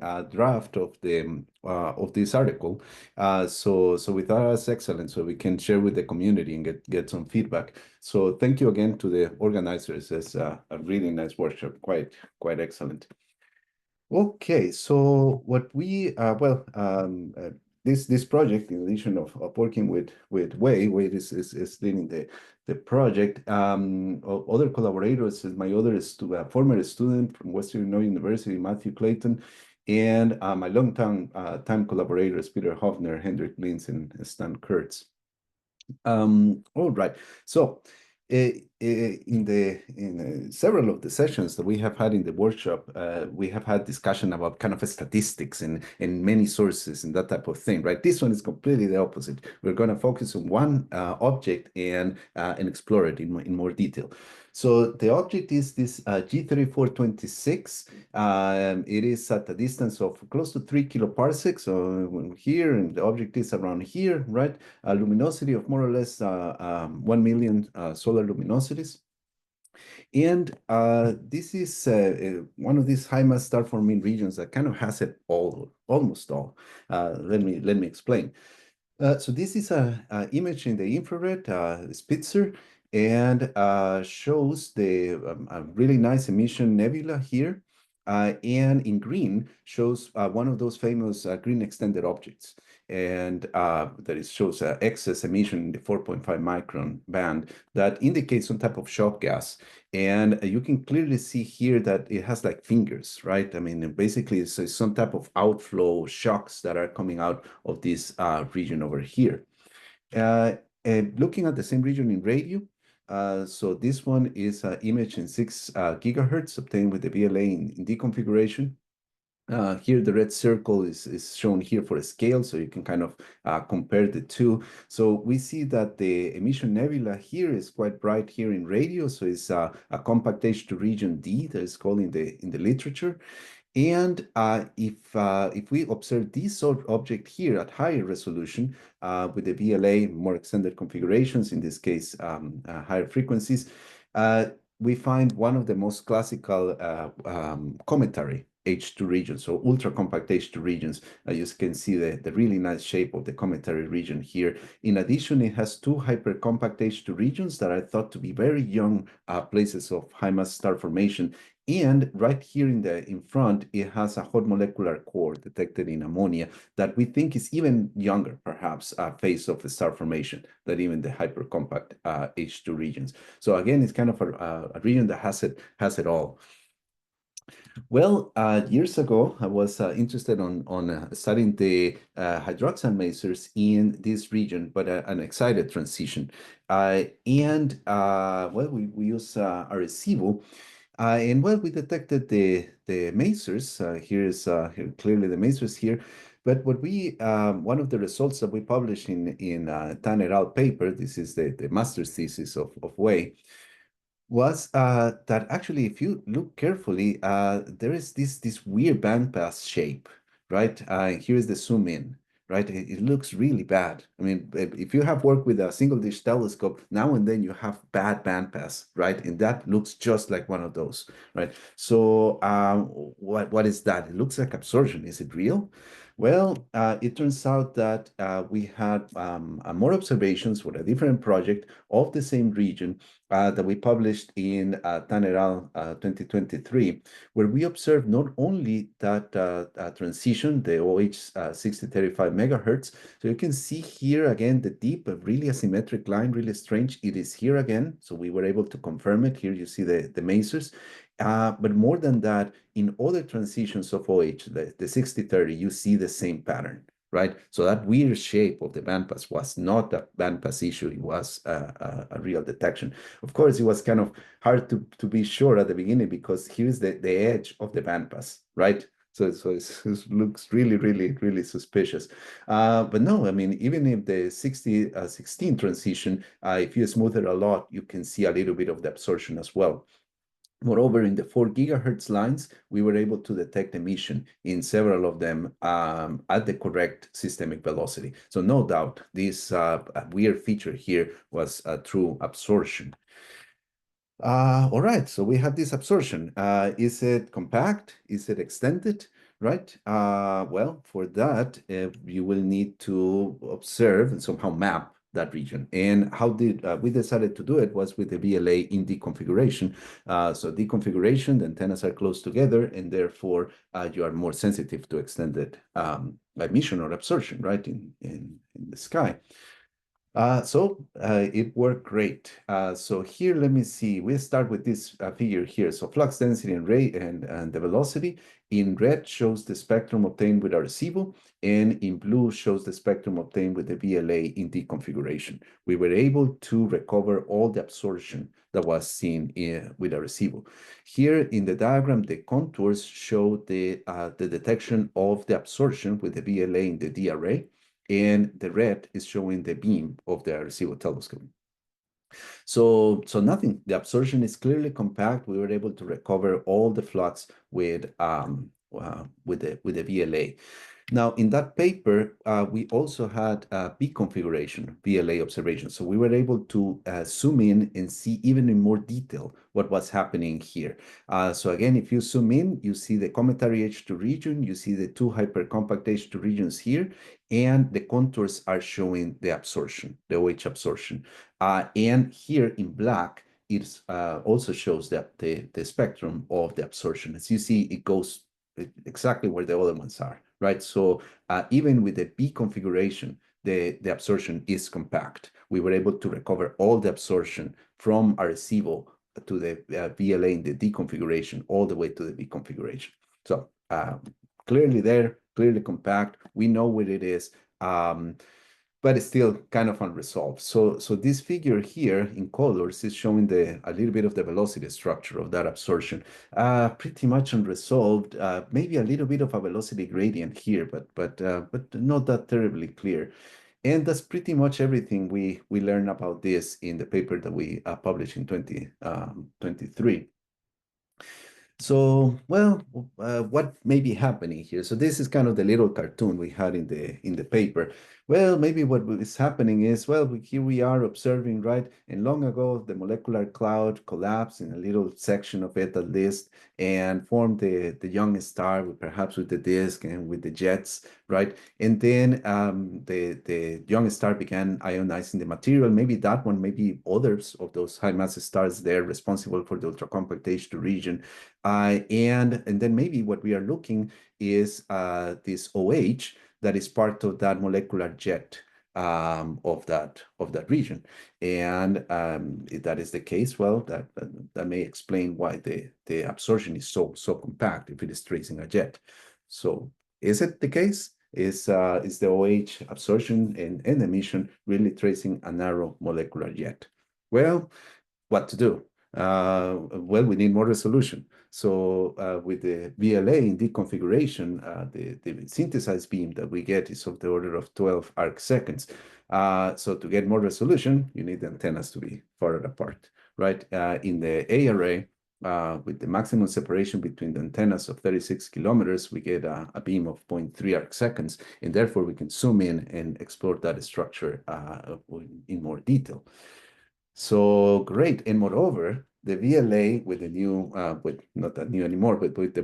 a draft of this article. So we thought that's excellent, so we can share with the community and get some feedback. So thank you again to the organizers. It's a really nice workshop, quite excellent. Okay, so what we this project, in addition of working with Wei is leading the project. Other collaborators is my other former student from Western Illinois University, Matthew Clayton, and my longtime time collaborators, Peter Hafner, Hendrik Lins, and Stan Kurtz. All right. So, in several of the sessions that we have had in the workshop, we have had discussion about kind of statistics and many sources and that type of thing, right? This one is completely the opposite. We're going to focus on one object and explore it in more detail. So the object is this G3426. It is at a distance of close to 3 kiloparsecs. So here, and the object is around here, right? A luminosity of more or less 1 million solar luminosities. And this is one of these high mass star forming regions that kind of has it all, almost all. Let me explain. So this is a image in the infrared, Spitzer, and shows a really nice emission nebula here. And in green shows one of those famous green extended objects. And that shows excess emission in the 4.5 micron band that indicates some type of shock gas. And you can clearly see here that it has like fingers, right? I mean, basically, it's some type of outflow shocks that are coming out of this region over here. And looking at the same region in radio, so this one is an image in 6 gigahertz obtained with the VLA in D configuration. Here, the red circle is shown here for a scale, so you can kind of compare the two. So we see that the emission nebula here is quite bright here in radio, so it's a compact H2 region D that is called in the literature. And if we observe this object here at higher resolution with the VLA, more extended configurations, in this case, higher frequencies, we find one of the most classical cometary H2 regions, so ultra compact H2 regions. You can see the really nice shape of the cometary region here. In addition, it has 2 hypercompact H2 regions that are thought to be very young places of high mass star formation. And right here in front, it has a hot molecular core detected in ammonia that we think is even younger, perhaps, a phase of the star formation than even the hypercompact H2 regions. So again, it's kind of a region that has it all. Well, years ago, I was interested on studying the hydroxide masers in this region, but an excited transition. Well, we use Arecibo. And well, we detected the masers. Here's clearly the masers here. But what one of the results that we published in Tan et al. Paper, this is the master's thesis of Wei, was that actually, if you look carefully, there is this weird bandpass shape, right? Here's the zoom in, right? It looks really bad. I mean, if you have worked with a single dish telescope, now and then you have bad bandpass, right? And that looks just like one of those, right? So what is that? It looks like absorption. Is it real? Well, it turns out that we had more observations for a different project of the same region that we published in Tan et al. 2023, where we observed not only that transition, the OH 6035 megahertz. So you can see here again the deep, really asymmetric line, really strange. It is here again. So we were able to confirm it. Here you see the masers. But more than that, in other transitions of OH, the 6030, you see the same pattern, right? So that weird shape of the bandpass was not a bandpass issue. It was a real detection. Of course, it was kind of hard to be sure at the beginning because here's the edge of the bandpass, right? So it looks really, really, really suspicious. But no, I mean, even if the 6016 transition, if you smooth it a lot, you can see a little bit of the absorption as well. Moreover, in the 4 gigahertz lines, we were able to detect emission in several of them at the correct systemic velocity. So no doubt, this weird feature here was a true absorption. All right, so we have this absorption. Is it compact? Is it extended? right? Well, for that, you will need to observe and somehow map that region. And how did we decided to do it was with the VLA in deconfiguration. So deconfiguration, the antennas are close together, and therefore you are more sensitive to extended emission or absorption, right, in the sky. It worked great. So here, let me see. We start with this figure here. So flux density and rate and the velocity. In red shows the spectrum obtained with Arecibo, and in blue shows the spectrum obtained with the VLA in deconfiguration. We were able to recover all the absorption that was seen with Arecibo. Here in the diagram, the contours show the detection of the absorption with the VLA in the D array, and the red is showing the beam of the Arecibo telescope. So nothing. The absorption is clearly compact. We were able to recover all the flux with the VLA. Now, in that paper, we also had peak configuration VLA observation. So we were able to zoom in and see even in more detail what was happening here. So again, if you zoom in, you see the cometary H2 region, you see the two hypercompact H2 regions here, and the contours are showing the absorption, the OH absorption. And here in black, it also shows that the spectrum of the absorption. As you see, it goes exactly where the other ones are, right? So even with the B configuration, the absorption is compact. We were able to recover all the absorption from Arecibo to the VLA in the D configuration all the way to the B configuration. So clearly there, clearly compact. We know what it is. But it's still kind of unresolved. So this figure here in colors is showing a little bit of the velocity structure of that absorption. Pretty much unresolved. Maybe a little bit of a velocity gradient here, but not that terribly clear. And that's pretty much everything we learned about this in the paper that we published in 2023. So, well, what may be happening here? So this is kind of the little cartoon we had in the paper. Well, maybe what is happening is, well, here we are observing, right? And long ago, the molecular cloud collapsed in a little section of it at least and formed the young star, perhaps with the disk and with the jets, right? And then the young star began ionizing the material. Maybe that one, maybe others of those high mass stars there responsible for the ultracompact H2 region. And then maybe what we are looking is this OH that is part of that molecular jet of that region. And if that is the case, well, that may explain why the absorption is so compact if it is tracing a jet. So is it the case? Is the OH absorption and emission really tracing a narrow molecular jet? Well, what to do? Well, we need more resolution. So with the VLA in deconfiguration, the synthesized beam that we get is of the order of 12 arc seconds. So to get more resolution, you need the antennas to be farther apart, right? In the A array, with the maximum separation between the antennas of 36 kilometers, we get a beam of 0.3 arc seconds, and therefore we can zoom in and explore that structure in more detail. So great. And moreover, the VLA with the new, with not that new anymore, but with the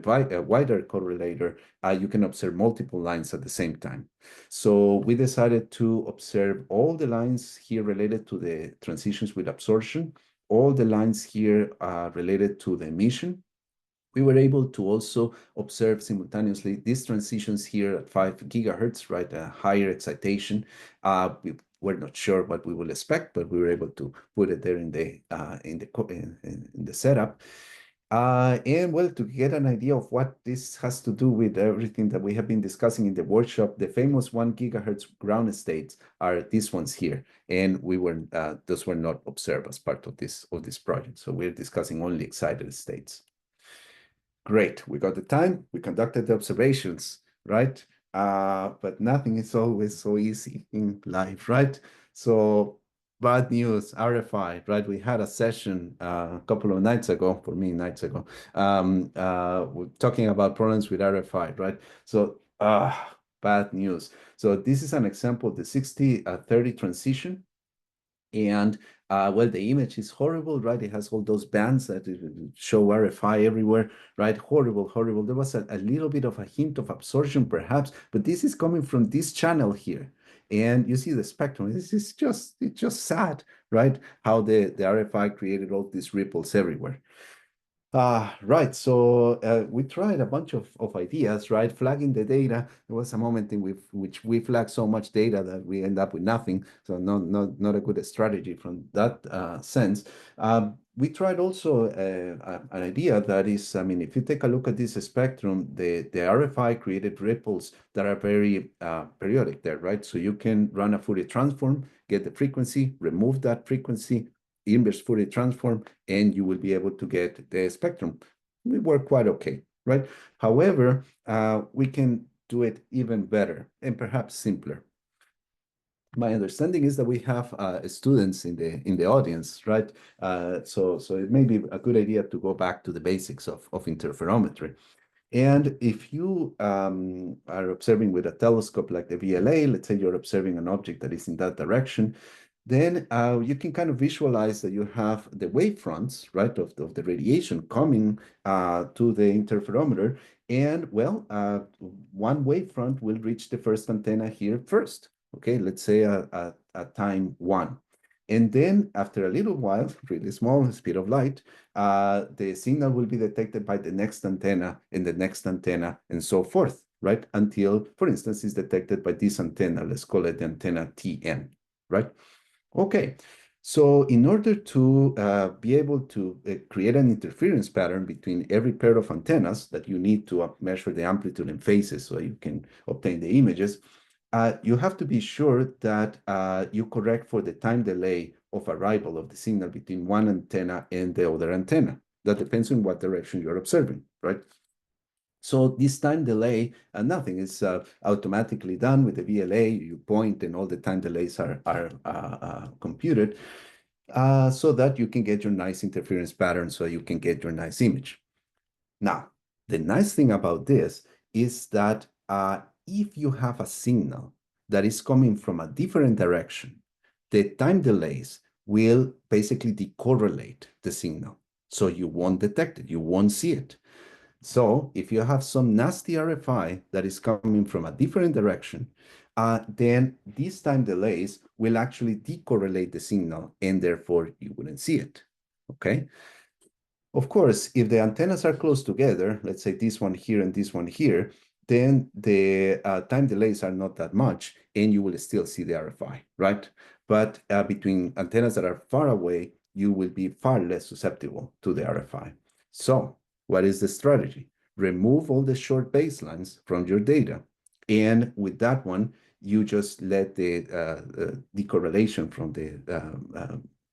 wider correlator, you can observe multiple lines at the same time. So we decided to observe all the lines here related to the transitions with absorption, all the lines here related to the emission. We were able to also observe simultaneously these transitions here at 5 gigahertz, right? A higher excitation. We're not sure what we will expect, but we were able to put it there in the setup. And well, to get an idea of what this has to do with everything that we have been discussing in the workshop, the famous 1 gigahertz ground states are these ones here, and those were not observed as part of this project. So we're discussing only excited states. Great, we got the time, we conducted the observations, right? But nothing is always so easy in life, right? So bad news, RFI, right? We had a session a couple of nights ago, for me, nights ago, we're talking about problems with RFI, right? So bad news. So this is an example, the 60-30 transition. And well, the image is horrible, right? It has all those bands that show RFI everywhere, right? Horrible, horrible. There was a little bit of a hint of absorption, perhaps, but this is coming from this channel here. And you see the spectrum. This is it's just sad, right? How the RFI created all these ripples everywhere. Right. So we tried a bunch of ideas, right? Flagging the data. There was a moment in which we flagged so much data that we end up with nothing. So not a good strategy from that sense. We tried also an idea that is, I mean, if you take a look at this spectrum, the RFI created ripples that are very periodic there, right? So you can run a Fourier transform, get the frequency, remove that frequency, inverse Fourier transform, and you will be able to get the spectrum. We work quite okay, right? However, we can do it even better and perhaps simpler. My understanding is that we have students in the audience, right? So it may be a good idea to go back to the basics of interferometry. And if you are observing with a telescope like the VLA, let's say you're observing an object that is in that direction, then you can kind of visualize that you have the wave fronts, right, of the radiation coming to the interferometer. And well, one wave front will reach the first antenna here first. Okay, let's say at time 1. And then after a little while, really small speed of light, the signal will be detected by the next antenna and the next antenna and so forth, right? Until, for instance, is detected by this antenna. Let's call it the antenna TN, right? Okay, so in order to be able to create an interference pattern between every pair of antennas that you need to measure the amplitude and phases so you can obtain the images, you have to be sure that you correct for the time delay of arrival of the signal between one antenna and the other antenna. That depends on what direction you're observing, right? So this time delay, nothing is automatically done with the VLA. You point and all the time delays are computed so that you can get your nice interference pattern so you can get your nice image. Now, the nice thing about this is that if you have a signal that is coming from a different direction, the time delays will basically decorrelate the signal. So you won't detect it, you won't see it. So if you have some nasty RFI that is coming from a different direction, then these time delays will actually decorrelate the signal and therefore you wouldn't see it, okay? Of course, if the antennas are close together, let's say this one here and this one here, then the time delays are not that much and you will still see the RFI, right? But between antennas that are far away, you will be far less susceptible to the RFI. So what is the strategy? Remove all the short baselines from your data. And with that one, you just let the decorrelation from the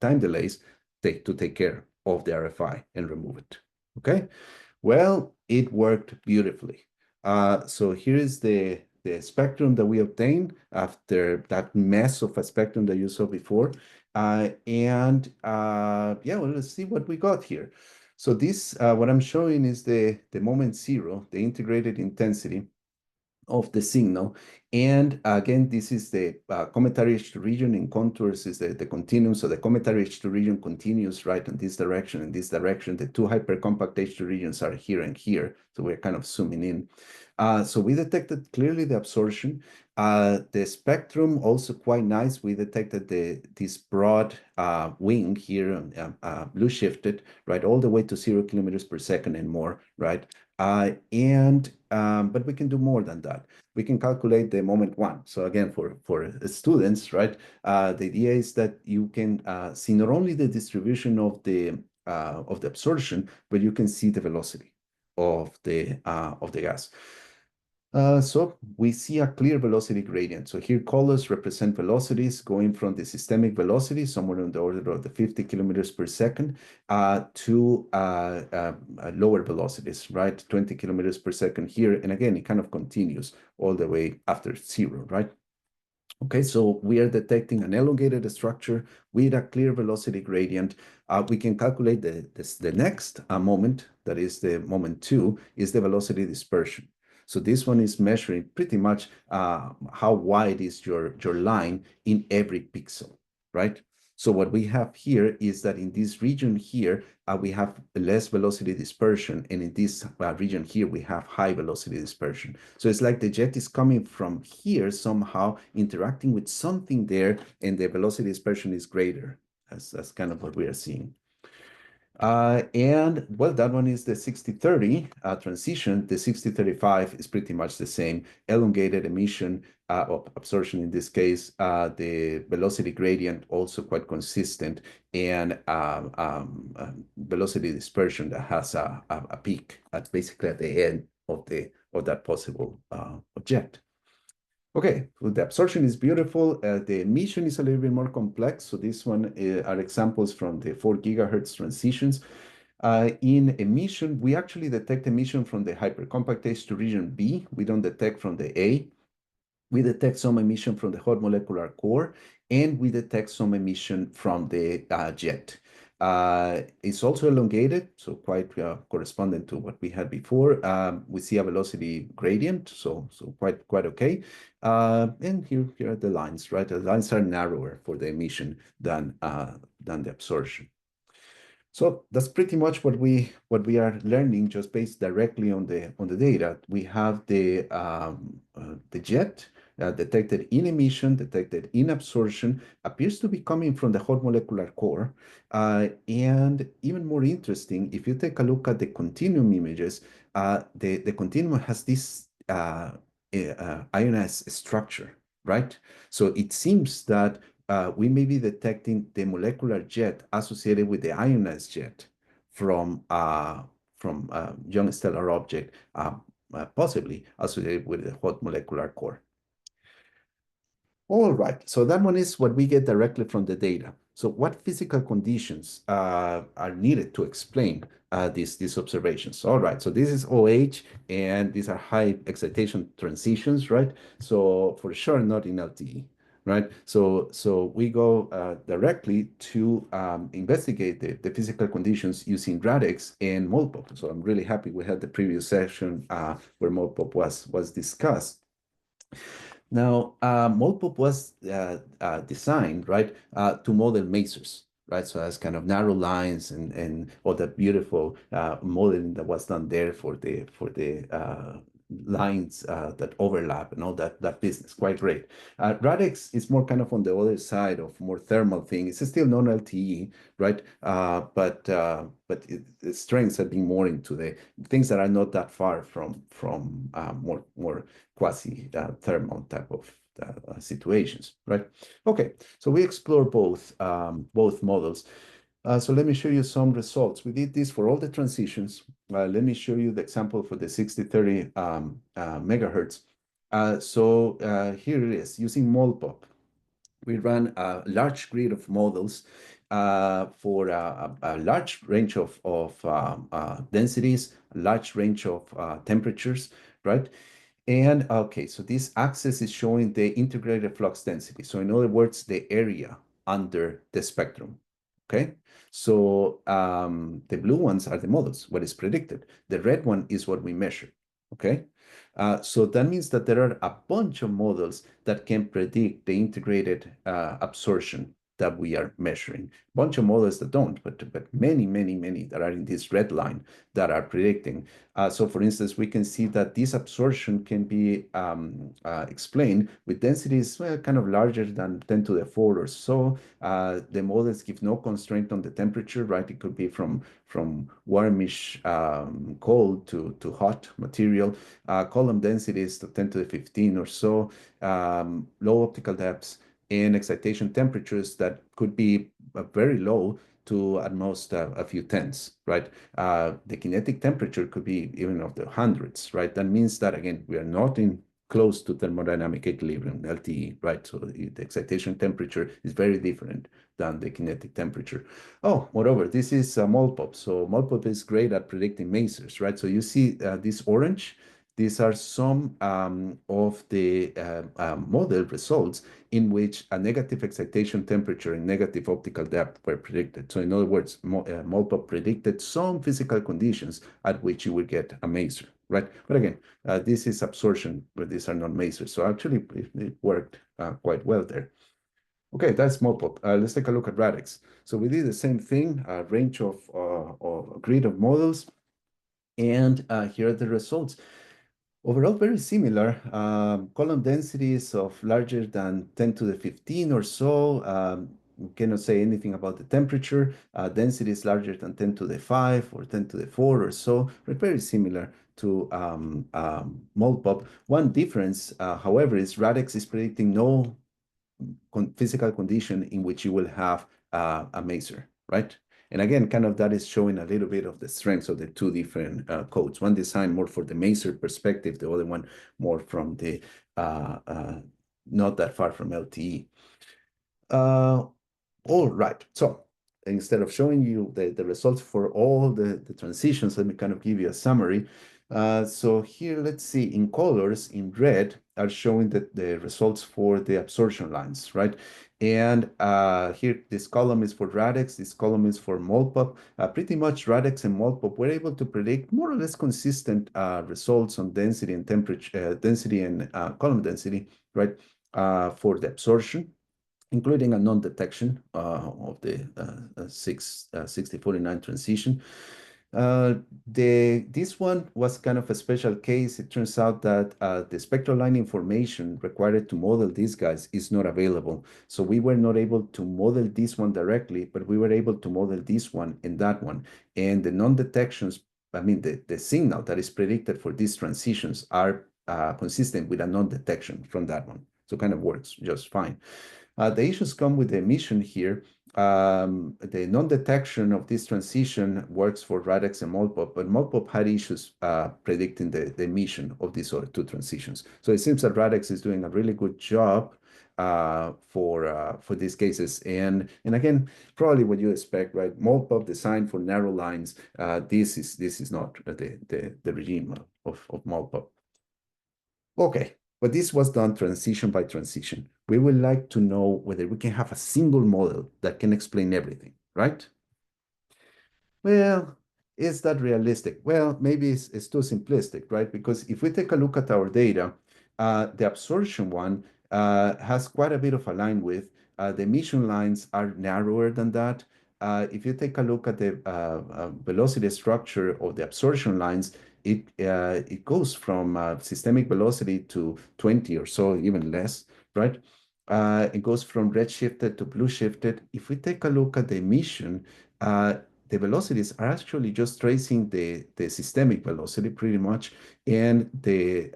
time delays take care of the RFI and remove it. Okay, well, it worked beautifully. So here is the spectrum that we obtained after that mess of a spectrum that you saw before. Yeah, well, let's see what we got here. So this, what I'm showing is the moment zero, the integrated intensity of the signal. And again, this is the cometary H2 region in contours is the continuum. So the cometary H2 region continues right in this direction, in this direction. The two hypercompact H2 regions are here and here. So we're kind of zooming in. So we detected clearly the absorption. The spectrum also quite nice. We detected this broad wing here, blue shifted, right, all the way to 0 kilometers per second and more, right? But we can do more than that. We can calculate the moment 1. So again, for students, right, the idea is that you can see not only the distribution of the absorption, but you can see the velocity of the gas. So we see a clear velocity gradient. So here colors represent velocities going from the systemic velocity, somewhere on the order of the 50 kilometers per second, to lower velocities, right? 20 kilometers per second here. And again, it kind of continues all the way after 0, right? Okay, so we are detecting an elongated structure with a clear velocity gradient. We can calculate the next moment, that is the moment 2, is the velocity dispersion. So this one is measuring pretty much how wide is your line in every pixel, right? So what we have here is that in this region here, we have less velocity dispersion, and in this region here, we have high velocity dispersion. So it's like the jet is coming from here somehow, interacting with something there, and the velocity dispersion is greater. That's kind of what we are seeing. And well, that one is the 60-30 transition. The 60-35 is pretty much the same. Elongated emission of absorption in this case, the velocity gradient also quite consistent, and velocity dispersion that has a peak at basically at the end of that possible jet. Okay, well, the absorption is beautiful. The emission is a little bit more complex. So this one are examples from the 4 gigahertz transitions. In emission, we actually detect emission from the hypercompact H to region B. We don't detect from the A. We detect some emission from the hot molecular core, and we detect some emission from the jet. It's also elongated, so quite corresponding to what we had before. We see a velocity gradient, so quite okay. And here are the lines, right? The lines are narrower for the emission than the absorption. So that's pretty much what we are learning, just based directly on the data. We have the jet detected in emission, detected in absorption, appears to be coming from the hot molecular core. And even more interesting, if you take a look at the continuum images, the continuum has this ionized structure, right? So it seems that we may be detecting the molecular jet associated with the ionized jet from young stellar object, possibly associated with the hot molecular core. All right, so that one is what we get directly from the data. So what physical conditions are needed to explain these observations? All right, so this is OH, and these are high excitation transitions, right? So for sure, not in LTE, right? So we go directly to investigate the physical conditions using RADEX and MOLPOP. So I'm really happy we had the previous session where MOLPOP was discussed. Now, MOLPOP was designed, right, to model masers, right? So as kind of narrow lines and all that beautiful modeling that was done there for the lines that overlap and all that business. Quite great. Radix is more kind of on the other side of more thermal thing. It's still non-LTE, right? But its strengths have been more into the things that are not that far from more quasi thermal type of situations, right? Okay, so we explore both models. So let me show you some results. We did this for all the transitions. Let me show you the example for the 60-30 megahertz. So here it is, using MOLPOP. We ran a large grid of models for a large range of densities, a large range of temperatures, right? And okay, so this axis is showing the integrated flux density. So in other words, the area under the spectrum, okay? So the blue ones are the models, what is predicted. The red one is what we measure, okay? So that means that there are a bunch of models that can predict the integrated absorption that we are measuring. A bunch of models that don't, but many that are in this red line that are predicting. So for instance, we can see that this absorption can be explained with densities kind of larger than 10 to the 4 or so. The models give no constraint on the temperature, right? It could be from warmish cold to hot material. Column densities to 10 to the 15 or so. Low optical depths, and excitation temperatures that could be very low to at most a few tenths, right? The kinetic temperature could be even of the hundreds, right? That means that, again, we are not in close to thermodynamic equilibrium, LTE, right? So the excitation temperature is very different than the kinetic temperature. Oh, moreover, this is MOLPOP. So MOLPOP is great at predicting masers, right? So you see this orange. These are some of the model results in which a negative excitation temperature and negative optical depth were predicted. So in other words, MOLPOP predicted some physical conditions at which you would get a maser, right? But again, this is absorption, but these are not masers. So actually, it worked quite well there. Okay, that's Mopop. Let's take a look at Radix. So we did the same thing, a range of or grid of models, and here are the results. Overall, very similar. Column densities of larger than 10 to the 15 or so. We cannot say anything about the temperature. Density is larger than 10 to the 5 or 10 to the 4 or so, but very similar to Molpop. One difference, however, is Radix is predicting no physical condition in which you will have a maser, right? And again, kind of that is showing a little bit of the strengths of the two different codes. One designed more for the maser perspective, the other one more from the not that far from LTE. All right. So instead of showing you the results for all the transitions, let me kind of give you a summary. So here, let's see, in colors, in red, are showing the results for the absorption lines, right? And here, this column is for Radix, this column is for Molpop. Pretty much Radix and Molpop were able to predict more or less consistent results on density and temperature, density and column density, right, for the absorption, including a non-detection of the 6049 transition. This one was kind of a special case. It turns out that the spectral line information required to model these guys is not available. So we were not able to model this one directly, but we were able to model this one and that one. And the non-detections, I mean, the signal that is predicted for these transitions are consistent with a non-detection from that one. So kind of works just fine. The issues come with the emission here. The non-detection of this transition works for Radix and Molpop, but Molpop had issues predicting the emission of these other two transitions. So it seems that Radix is doing a really good job for these cases. And again, probably what you expect, right? Molpop designed for narrow lines. This is not the regime of Molpop. Okay, but this was done transition by transition. We would like to know whether we can have a single model that can explain everything, right? Well, is that realistic? Well, maybe it's too simplistic, right? Because if we take a look at our data, the absorption one has quite a bit of a line width. The emission lines are narrower than that. If you take a look at the velocity structure of the absorption lines, it goes from systemic velocity to 20 or so, even less, right? It goes from red shifted to blue shifted. If we take a look at the emission, the velocities are actually just tracing the systemic velocity pretty much. And the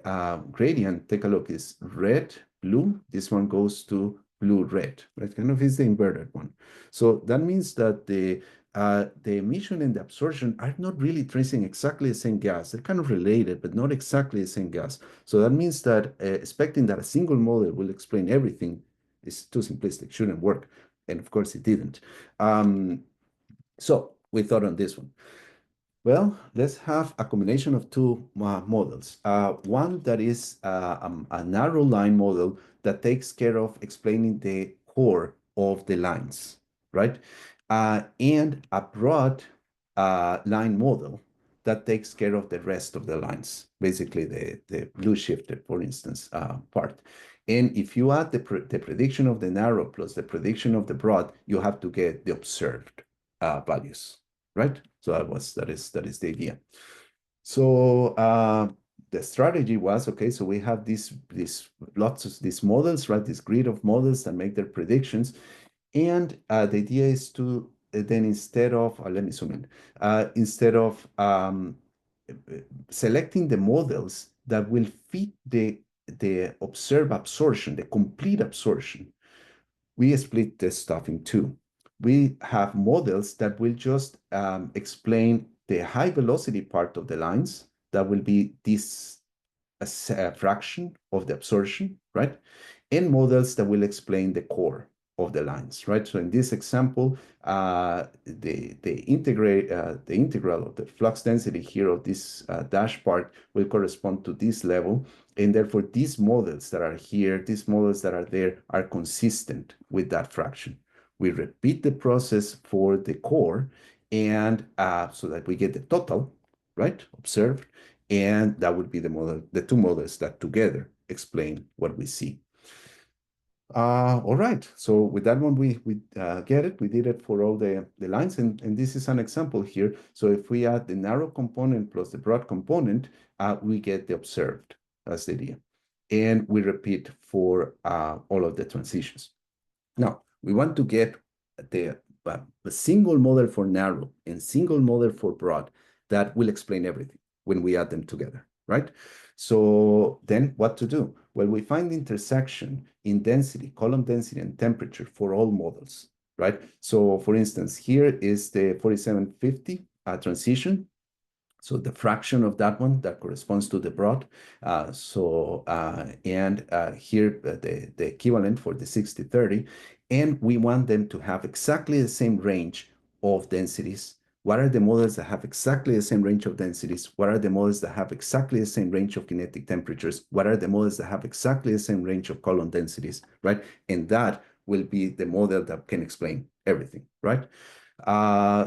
gradient, take a look, is red, blue. This one goes to blue, red, right? Kind of is the inverted one. So that means that the emission and the absorption are not really tracing exactly the same gas. They're kind of related, but not exactly the same gas. So that means that expecting that a single model will explain everything is too simplistic, shouldn't work. And of course it didn't. So we thought on this one. Well, let's have a combination of two models. One that is a narrow line model that takes care of explaining the core of the lines, right? And a broad line model that takes care of the rest of the lines, basically the blue shifted, for instance, part. And if you add the prediction of the narrow plus the prediction of the broad, you have to get the observed values, right? So that is the idea. So the strategy was, okay, so we have these lots of these models, right? This grid of models that make their predictions. And the idea is to then instead of, let me zoom in, instead of selecting the models that will fit the observed absorption, the complete absorption, we split this stuff in two. We have models that will just explain the high velocity part of the lines. That will be this a fraction of the absorption, right? And models that will explain the core of the lines, right? So in this example, the integral of the flux density here of this dash part will correspond to this level. And therefore, these models that are here, these models that are there are consistent with that fraction. We repeat the process for the core and so that we get the total, right, observed. And that would be the model, the two models that together explain what we see. All right. So with that one, we get it. We did it for all the lines, and this is an example here. So if we add the narrow component plus the broad component, we get the observed. That's the idea, and we repeat for all of the transitions. Now we want to get the a single model for narrow and single model for broad that will explain everything when we add them together, right? So then what to do? Well, we find the intersection in density, column density, and temperature for all models, right? So for instance, here is the 4750 transition. So the fraction of that one that corresponds to the broad. Here the equivalent for the 6030. And we want them to have exactly the same range of densities. What are the models that have exactly the same range of densities? What are the models that have exactly the same range of kinetic temperatures? What are the models that have exactly the same range of column densities, right? And that will be the model that can explain everything, right?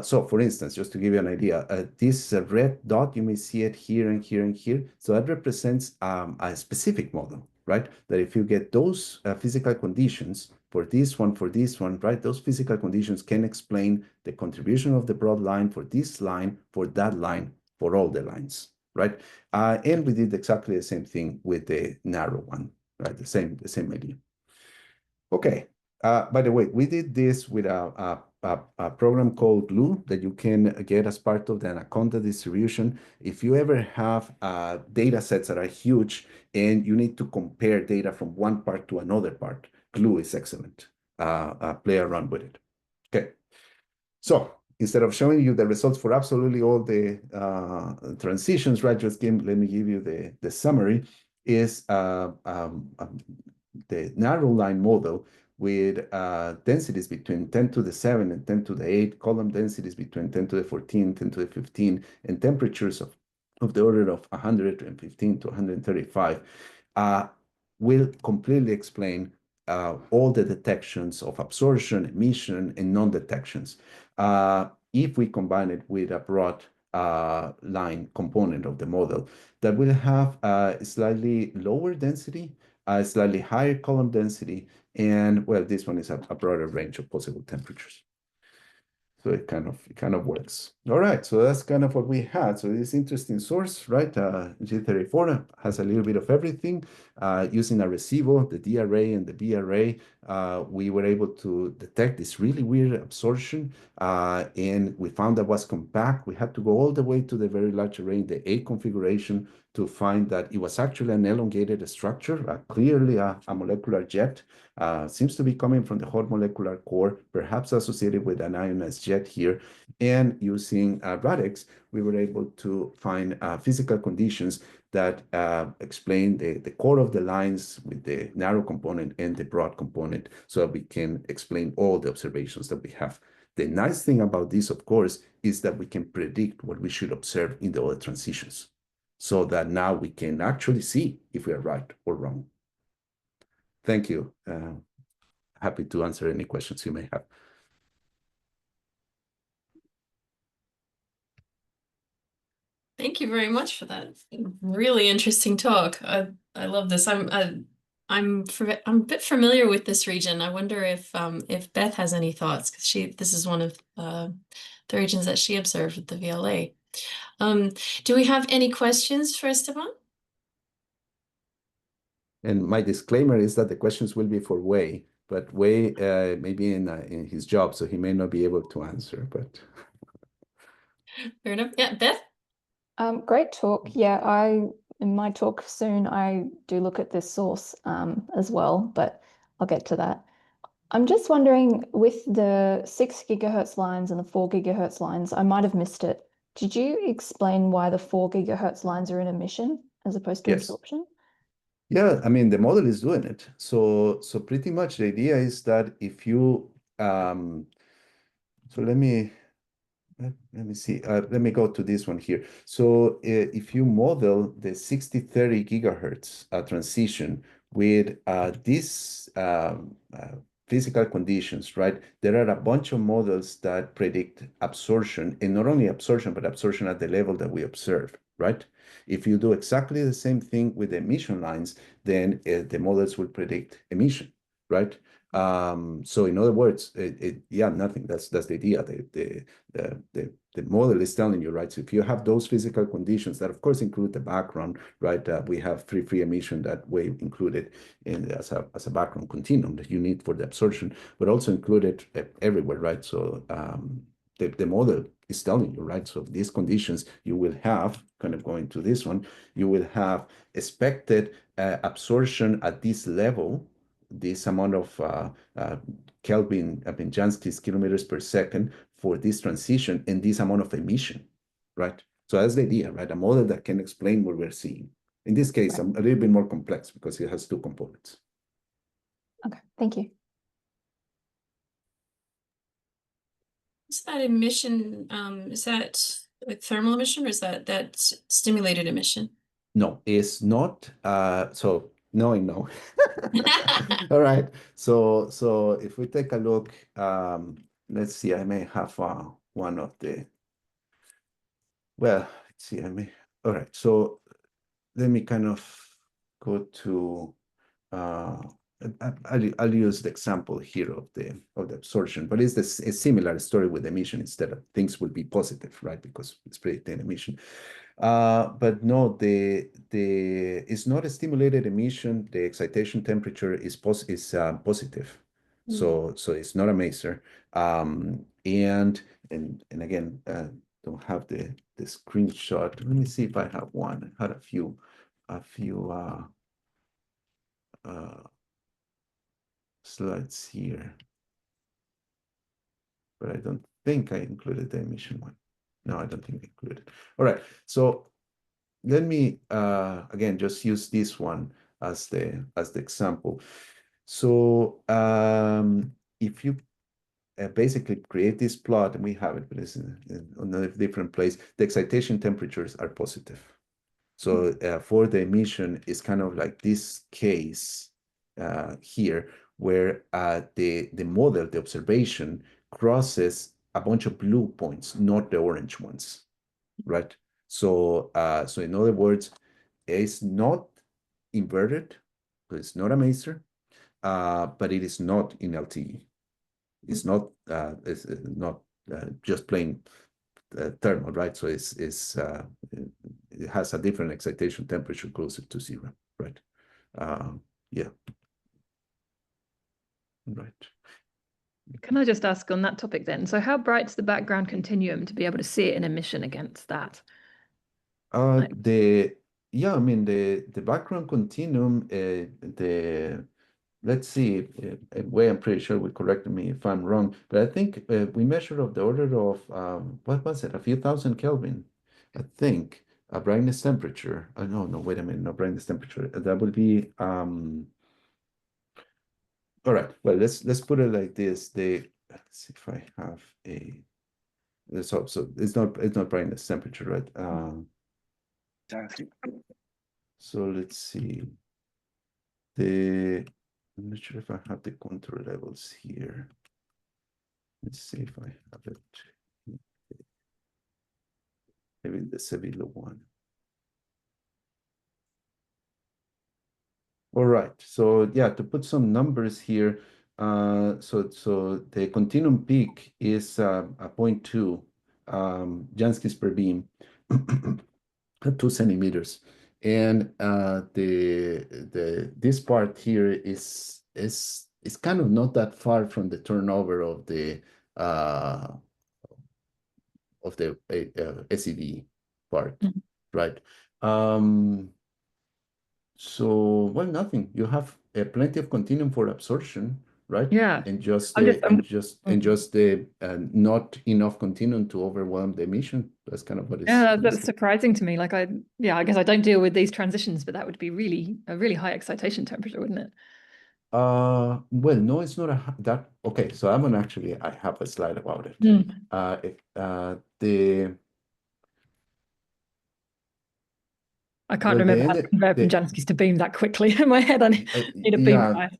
So for instance, just to give you an idea, this red dot, you may see it here and here and here. So that represents a specific model, right? That if you get those physical conditions for this one, right? Those physical conditions can explain the contribution of the broad line for this line, for that line, for all the lines, right? And we did exactly the same thing with the narrow one, right? The same idea. Okay. By the way, we did this with a program called Glue that you can get as part of the Anaconda distribution. If you ever have data sets that are huge and you need to compare data from one part to another part, Glue is excellent. Play around with it. Okay. So instead of showing you the results for absolutely all the transitions, right, let me give you the summary, is the narrow line model with densities between 10 to the 7 and 10 to the 8, column densities between 10 to the 14, 10 to the 15, and temperatures of the order of 115 to 135, will completely explain all the detections of absorption, emission, and non-detections. If we combine it with a broad line component of the model that will have a slightly lower density, a slightly higher column density, and well, this one is a broader range of possible temperatures. So it kind of works. All right, so that's kind of what we had. So this interesting source, right? G34 has a little bit of everything. Using a recibo, the D array and the B array, we were able to detect this really weird absorption, and we found that was compact. We had to go all the way to the very large array, the A configuration, to find that it was actually an elongated structure, clearly a molecular jet. Seems to be coming from the hot molecular core, perhaps associated with an ionized jet here. And using radix, we were able to find physical conditions that explain the core of the lines with the narrow component and the broad component, so that we can explain all the observations that we have. The nice thing about this, of course, is that we can predict what we should observe in the other transitions, so that now we can actually see if we are right or wrong. Thank you. Happy to answer any questions you may have. Thank you very much for that. Really interesting talk. I love this. I'm a bit familiar with this region. I wonder if Beth has any thoughts, because this is one of the regions that she observed with the VLA. Do we have any questions for Esteban? And my disclaimer is that the questions will be for Wei, but Wei may be in his job, so he may not be able to answer. But Fair enough. Yeah, Beth? Great talk. Yeah, in my talk soon, I do look at this source as well, but I'll get to that. I'm just wondering, with the 6 gigahertz lines and the 4 gigahertz lines, I might have missed it. Did you explain why the 4 gigahertz lines are in emission as opposed to yes. absorption? Yeah, I mean, the model is doing it. So pretty much the idea is that if you, so let me see. Let me go to this one here. So if you model the 6030 gigahertz transition with these physical conditions, right? There are a bunch of models that predict absorption, and not only absorption, but absorption at the level that we observe, right? If you do exactly the same thing with the emission lines, then the models will predict emission, right? So in other words, yeah, nothing. That's the idea. The model is telling you, right? So if you have those physical conditions that, of course, include the background, right? We have free emission that way included in as a background continuum that you need for the absorption, but also included everywhere, right? So the model is telling you, right? So these conditions you will have, kind of going to this one, you will have expected absorption at this level, this amount of Kelvin, Jansky's kilometers per second for this transition and this amount of emission, right? So that's the idea, right? A model that can explain what we're seeing. In this case, a little bit more complex because it has two components. Okay, thank you. Is that emission, is that like thermal emission or is that stimulated emission? No, it's not. So no and no. All right. So if we take a look, let's see, I may have one of the, well, let's see, all right. So let me kind of go to, I'll use the example here of the absorption, but it's a similar story with emission. Instead of things will be positive, right? Because it's predicting emission. But no, it's not a stimulated emission. The excitation temperature is positive, so it's not a maser. And again, don't have the screenshot. Let me see if I have one. I had a few slides here, but I don't think I included the emission one. No, I don't think I included. All right, so let me again just use this one as the example. So if you basically create this plot, and we have it, but it's in a different place, the excitation temperatures are positive. So for the emission, it's kind of like this case here, where the model, the observation, crosses a bunch of blue points, not the orange ones, right? So so in other words, it's not inverted, so it's not a maser, but it is not in LTE. It's not just plain thermal, right? So it has a different excitation temperature closer to zero, right? Yeah. Right. Can I just ask on that topic then? So how bright's the background continuum to be able to see it in emission against that? Yeah, I mean the background continuum, let's see, way I'm pretty sure we correct me if I'm wrong, but I think we measured of the order of what was it, a few thousand Kelvin, I think, a brightness temperature. No, wait a minute, no brightness temperature. That would be all right. Well, let's put it like this. Let's see if I have a so it's not brightness temperature, right? So let's see. I'm not sure if I have the contour levels here. Let's see if I have it. Maybe the Sevilla one. All right. So yeah, to put some numbers here. So the continuum peak is a 0.2 Janskis per beam, 2 centimeters, and this part here is kind of not that far from the turnover of the SEV part, right? So, well, nothing. You have plenty of continuum for absorption, right? Yeah. And just not enough continuum to overwhelm the emission. That's kind of what is. Yeah, that's surprising to me. Like I guess I don't deal with these transitions, but that would be a really high excitation temperature, wouldn't it? Well, no, it's not that. Okay, so I have a slide about it. I can't remember how to convert from Janskis to beam that quickly. In my head, I need a beam bias.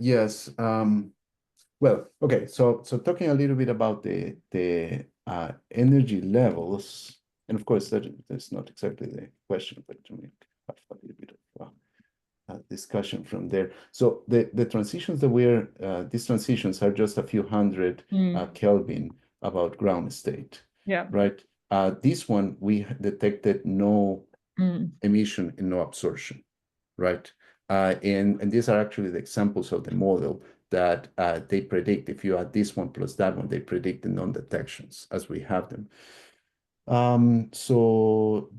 Yes. Well, okay. So talking a little bit about the energy levels, and of course that's not exactly the question, but I mean, have a little bit of discussion from there. So the transitions that these transitions are just a few hundred Kelvin about ground state. Yeah. Right. This one, we detected no emission and no absorption. Right. And these are actually the examples of the model that they predict. If you add this one plus that one, they predict the non-detections as we have them. So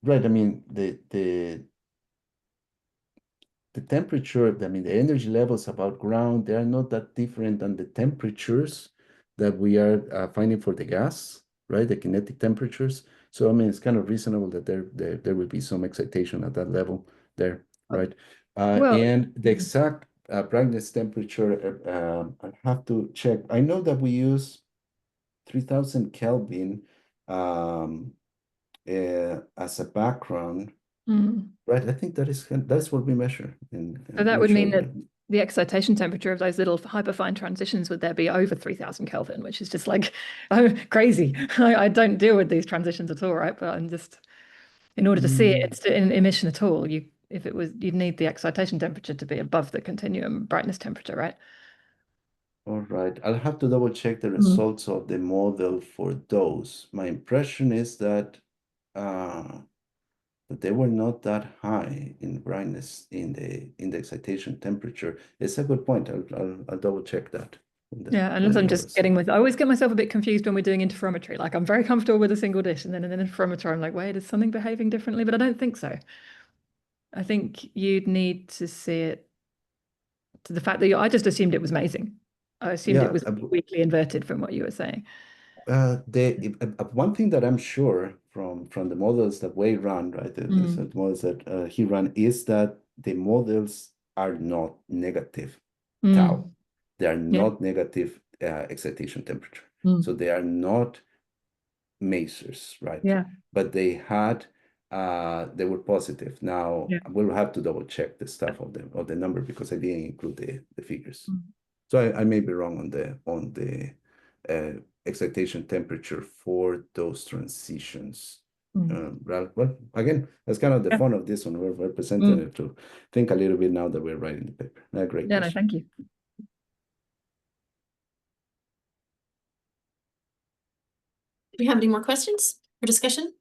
right, I mean, the temperature, I mean, the energy levels about ground, they are not that different than the temperatures that we are finding for the gas, right? The kinetic temperatures. So, I mean, it's kind of reasonable that there will be some excitation at that level there, right? Well, and the exact brightness temperature, I have to check. I know that we use 3000 Kelvin as a background. Right, I think that's what we measure. So that would mean that the excitation temperature of those little hyperfine transitions would there be over 3000 Kelvin, which is just like crazy. I don't deal with these transitions at all, right? But I'm just, in order to see it, it's in emission at all, you'd need the excitation temperature to be above the continuum brightness temperature, right? All right, I'll have to double check the results of the model for those. My impression is that they were not that high in brightness in the excitation temperature. It's a good point. I'll double check that. Yeah, unless I'm just I always get myself a bit confused when we're doing interferometry. Like I'm very comfortable with a single dish, and then in an interferometer, I'm like, wait, is something behaving differently? But I don't think so. I think you'd need to see it to the fact that I just assumed it was amazing. I assumed it was weakly inverted from what you were saying. One thing that I'm sure from the models that we run, right, the models that he ran, is that the models are not negative tau. They are not negative excitation temperature. So they are not masers, right? Yeah. But they were positive. Now we'll have to double check the stuff of the number because I didn't include the figures. So I may be wrong on the excitation temperature for those transitions. Well, again, that's kind of the fun of this one. We're presenting it to think a little bit now that we're writing the paper. Great question. No, thank you. Do we have any more questions for discussion?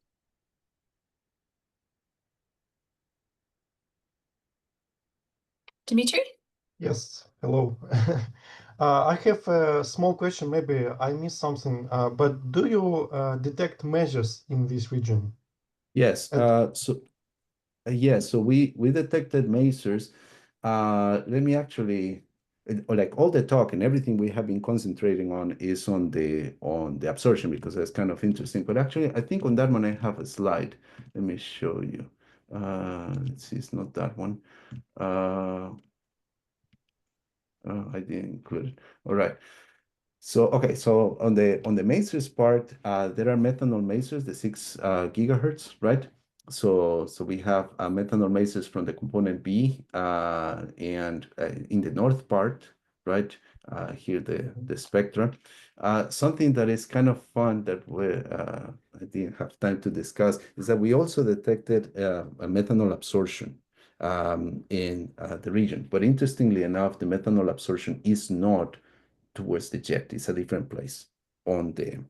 Dimitri? Yes, hello. I have a small question. Maybe I missed something, but do you detect measures in this region? Yes. So we detected masers. Let me actually, like all the talk and everything we have been concentrating on is on the absorption because that's kind of interesting. But actually, I think on that one I have a slide. Let me show you. Let's see, it's not that one. I didn't include it. All right. So okay, so on the masers part, there are methanol masers, the 6 gigahertz, right? So we have methanol masers from the component B, and in the north part, right? Here the spectra. Something that is kind of fun that I didn't have time to discuss is that we also detected a methanol absorption in the region. But interestingly enough, the methanol absorption is not towards the jet. It's a different place on the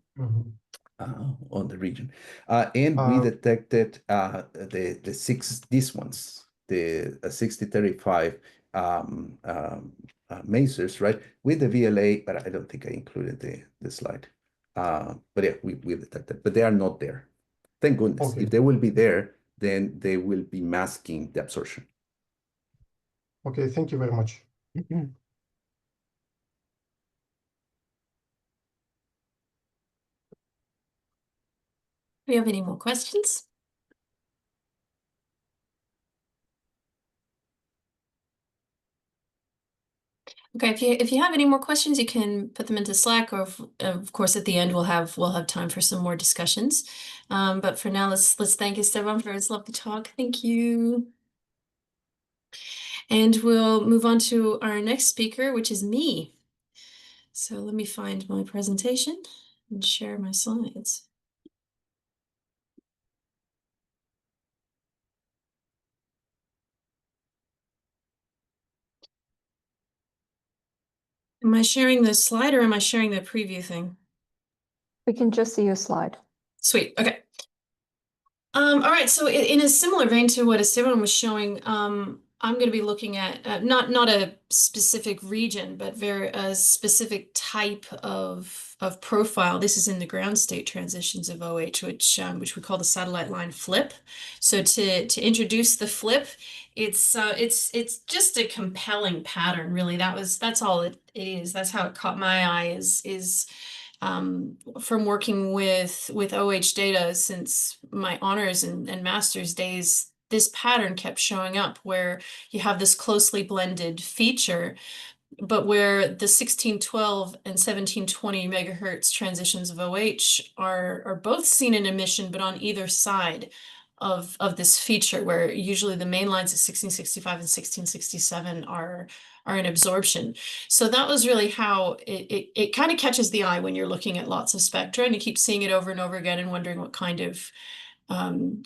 region. And we detected these ones, the 6035 masers, right, with the VLA, but I don't think I included the slide. But yeah, we detected, but they are not there. Thank goodness. Okay. If they will be there, then they will be masking the absorption. Okay, thank you very much. Do we have any more questions? Okay, if you have any more questions, you can put them into Slack, or of course at the end we'll have time for some more discussions. But for now, let's thank Esteban for his lovely talk. Thank you. And we'll move on to our next speaker, which is me. So let me find my presentation and share my slides. Am I sharing the slide or am I sharing the preview thing? We can just see your slide. Sweet. Okay. All right. So in a similar vein to what Esteban was showing, I'm going to be looking at not a specific region, but a specific type of profile. This is in the ground state transitions of OH, which we call the satellite line flip. So to introduce the flip, it's just a compelling pattern, really. That's all it is. That's how it caught my eye is from working with OH data since my honors and master's days. This pattern kept showing up where you have this closely blended feature, but where the 1612 and 1720 megahertz transitions of OH are both seen in emission, but on either side of this feature, where usually the main lines at 1665 and 1667 are in absorption. So that was really how it kind of catches the eye when you're looking at lots of spectra, and you keep seeing it over and over again and wondering what kind of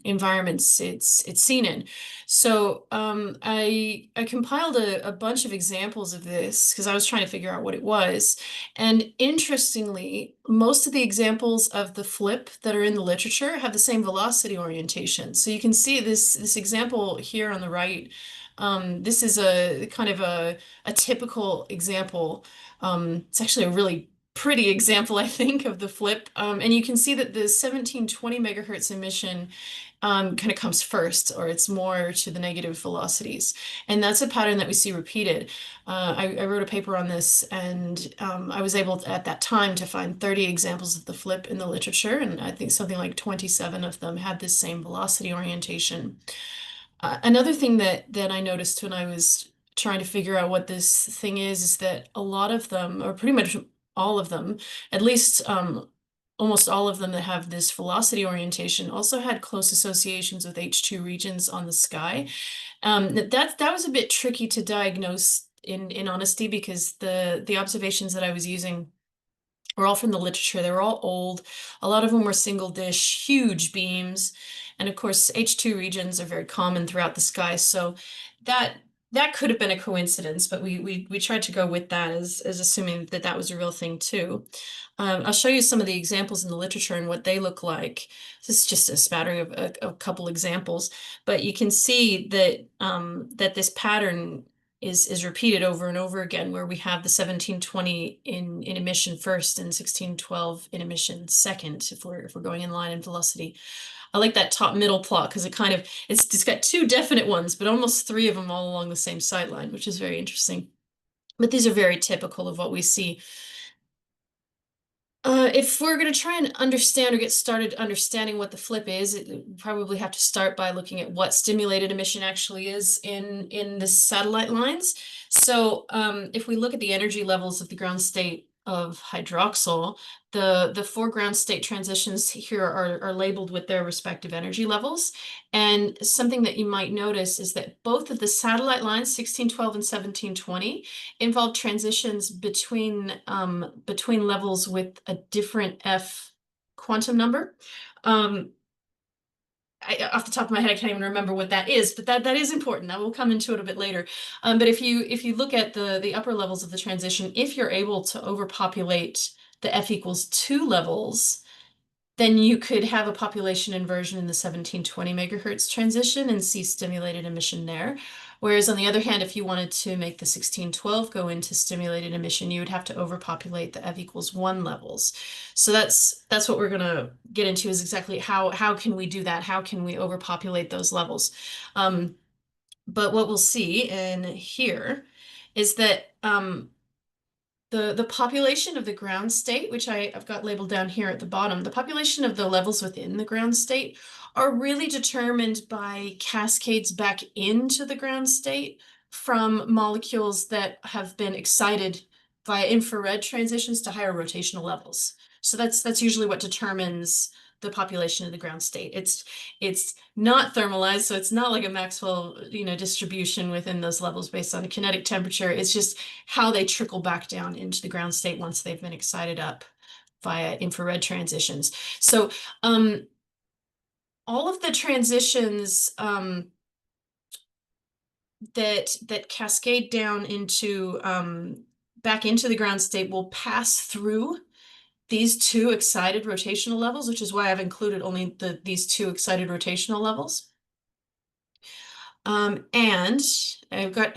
environments it's seen in. So I compiled a bunch of examples of this because I was trying to figure out what it was. And interestingly, most of the examples of the flip that are in the literature have the same velocity orientation. So you can see this example here on the right. This is a kind of a typical example. It's actually a really pretty example, I think, of the flip. And you can see that the 1720 megahertz emission kind of comes first, or it's more to the negative velocities. And that's a pattern that we see repeated. I wrote a paper on this, and I was able to, at that time, to find 30 examples of the flip in the literature, and I think something like 27 of them had this same velocity orientation. Another thing that I noticed when I was trying to figure out what this thing is that a lot of them, or pretty much all of them, at least almost all of them that have this velocity orientation, also had close associations with H2 regions on the sky. That was a bit tricky to diagnose in honesty, because the observations that I was using were all from the literature. They were all old. A lot of them were single dish, huge beams. And of course, H2 regions are very common throughout the sky. So that could have been a coincidence, but we tried to go with that as assuming that that was a real thing too. I'll show you some of the examples in the literature and what they look like. This is just a smattering of a couple examples, but you can see that that this pattern is repeated over and over again, where we have the 1720 in emission first and 1612 in emission second, if we're going in line in velocity. I like that top middle plot because it's got two definite ones, but almost three of them all along the same sight line, which is very interesting. But these are very typical of what we see. If we're going to try and understand or get started understanding what the flip is, we probably have to start by looking at what stimulated emission actually is in the satellite lines. So if we look at the energy levels of the ground state of hydroxyl, the four ground state transitions here are labeled with their respective energy levels. And something that you might notice is that both of the satellite lines, 1612 and 1720, involve transitions between levels with a different F quantum number. Off the top of my head, I can't even remember what that is, but that is important. That will come into it a bit later. But if you look at the upper levels of the transition, if you're able to overpopulate the F equals 2 levels, then you could have a population inversion in the 1720 megahertz transition and see stimulated emission there. Whereas on the other hand, if you wanted to make the 1612 go into stimulated emission, you would have to overpopulate the F equals 1 levels. So that's what we're going to get into, is exactly how can we do that? How can we overpopulate those levels? But what we'll see in here is that the population of the ground state, which I've got labeled down here at the bottom, the population of the levels within the ground state are really determined by cascades back into the ground state from molecules that have been excited via infrared transitions to higher rotational levels. So that's usually what determines the population of the ground state. It's not thermalized, so it's not like a Maxwell, distribution within those levels based on a kinetic temperature. It's just how they trickle back down into the ground state once they've been excited up via infrared transitions. So all of the transitions that cascade down into back into the ground state will pass through these two excited rotational levels, which is why I've included only these two excited rotational levels. And I've got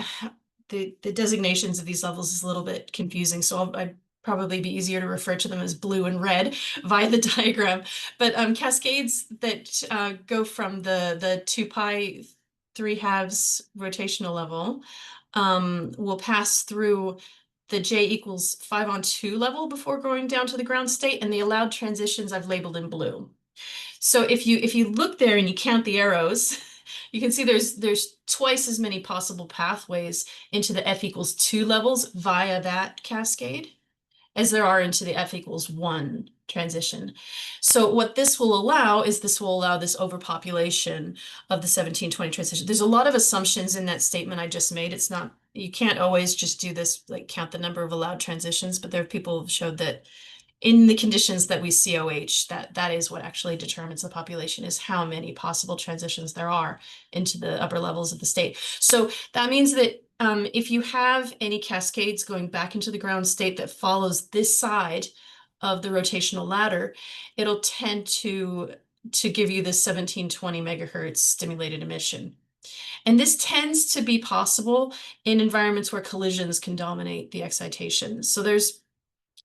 the designations of these levels is a little bit confusing, so I'd probably be easier to refer to them as blue and red via the diagram. But cascades that go from the 2 pi 3/2 rotational level will pass through the j equals 5/2 level before going down to the ground state, and the allowed transitions I've labeled in blue. So if you look there and you count the arrows, you can see there's twice as many possible pathways into the f equals 2 levels via that cascade as there are into the f equals 1 transition. So what this will allow is this overpopulation of the 1720 transition. There's a lot of assumptions in that statement I just made. It's not, you can't always just do this, like count the number of allowed transitions, but there are people who've showed that in the conditions that we see OH, that is what actually determines the population, is how many possible transitions there are into the upper levels of the state. So that means that if you have any cascades going back into the ground state that follows this side of the rotational ladder, it'll tend to give you this 1720 megahertz stimulated emission. And this tends to be possible in environments where collisions can dominate the excitation. So there's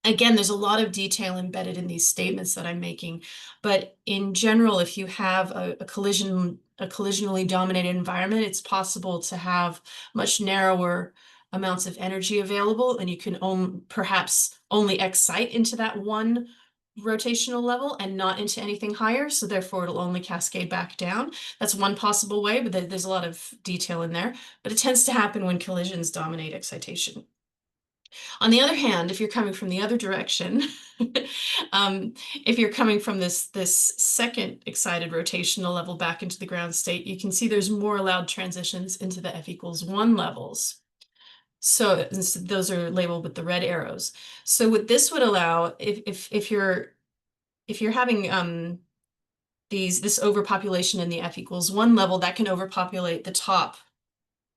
a lot of detail embedded in these statements that I'm making, but in general, if you have a collisionally dominated environment, it's possible to have much narrower amounts of energy available, and you can perhaps only excite into that one rotational level and not into anything higher, so therefore it'll only cascade back down. That's one possible way, but there's a lot of detail in there, but it tends to happen when collisions dominate excitation. On the other hand, if you're coming from the other direction, if you're coming from this second excited rotational level back into the ground state, you can see there's more allowed transitions into the f equals 1 levels. So those are labeled with the red arrows. So what this would allow, if you're having this overpopulation in the f equals 1 level, that can overpopulate the top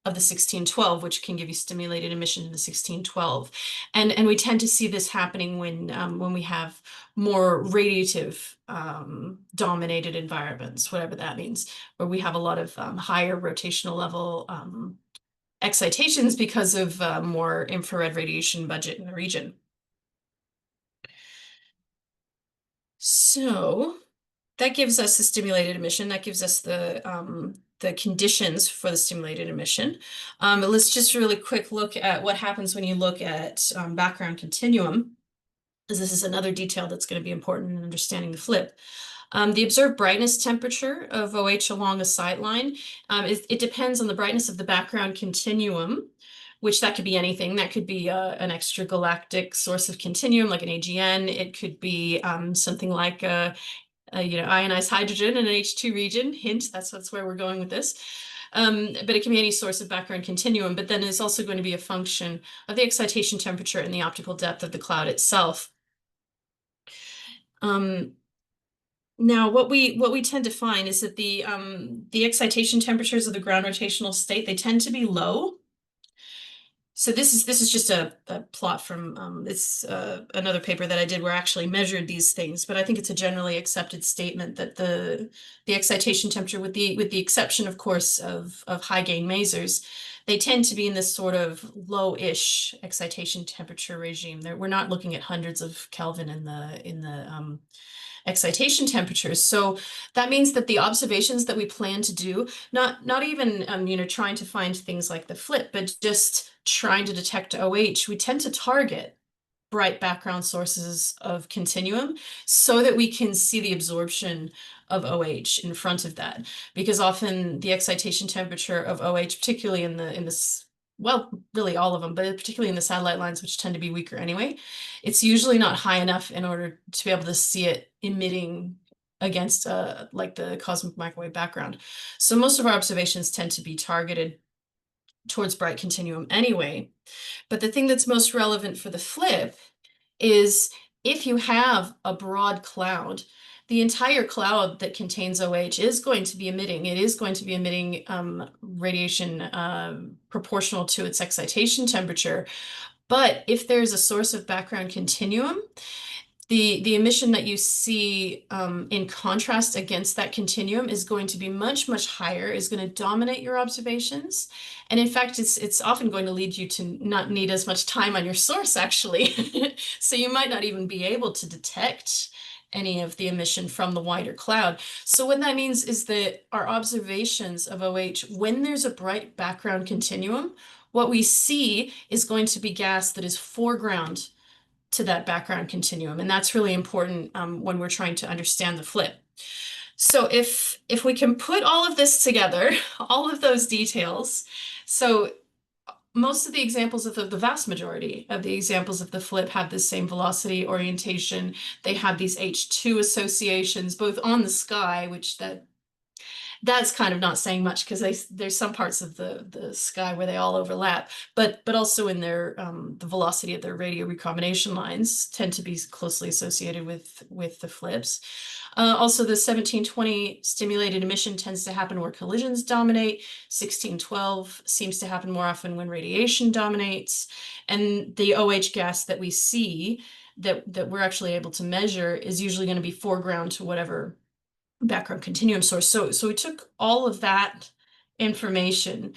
of the 1612, which can give you stimulated emission in the 1612. And we tend to see this happening when we have more radiative dominated environments, whatever that means, where we have a lot of higher rotational level excitations because of more infrared radiation budget in the region. So that gives us the stimulated emission. That gives us the conditions for the stimulated emission. But let's just really quick look at what happens when you look at background continuum, because this is another detail that's going to be important in understanding the flip. The observed brightness temperature of OH along a sight line, it depends on the brightness of the background continuum, which that could be anything. That could be an extragalactic source of continuum, like an AGN. It could be something like ionized hydrogen in an H2 region. Hint, that's where we're going with this. But it can be any source of background continuum, but then it's also going to be a function of the excitation temperature and the optical depth of the cloud itself. Now, what we tend to find is that the excitation temperatures of the ground rotational state, they tend to be low. So this is just a plot from another paper that I did where I actually measured these things, but I think it's a generally accepted statement that the excitation temperature, with the exception, of course, of high gain masers, they tend to be in this sort of low-ish excitation temperature regime. We're not looking at hundreds of Kelvin in the excitation temperatures. So that means that the observations that we plan to do, not even trying to find things like the flip, but just trying to detect OH, we tend to target bright background sources of continuum so that we can see the absorption of OH in front of that, because often the excitation temperature of OH, particularly in this, well, really all of them, but particularly in the satellite lines, which tend to be weaker anyway, it's usually not high enough in order to be able to see it emitting against like the cosmic microwave background. So most of our observations tend to be targeted towards bright continuum anyway. But the thing that's most relevant for the flip is if you have a broad cloud, the entire cloud that contains OH is going to be emitting. It is going to be emitting radiation proportional to its excitation temperature. But if there's a source of background continuum, the emission that you see in contrast against that continuum is going to be much, much higher, is going to dominate your observations. And in fact, it's often going to lead you to not need as much time on your source, actually. So you might not even be able to detect any of the emission from the wider cloud. So what that means is that our observations of OH, when there's a bright background continuum, what we see is going to be gas that is foreground to that background continuum. And that's really important when we're trying to understand the flip. So if we can put all of this together, all of those details, so most of the examples of the vast majority of the examples of the flip have the same velocity orientation. They have these H2 associations, both on the sky, which that's kind of not saying much because there's some parts of the sky where they all overlap, but also in their the velocity of their radio recombination lines tend to be closely associated with the flips. Also, the 1720 stimulated emission tends to happen where collisions dominate. 1612 seems to happen more often when radiation dominates, and the OH gas that we see that we're actually able to measure is usually going to be foreground to whatever background continuum source. So we took all of that information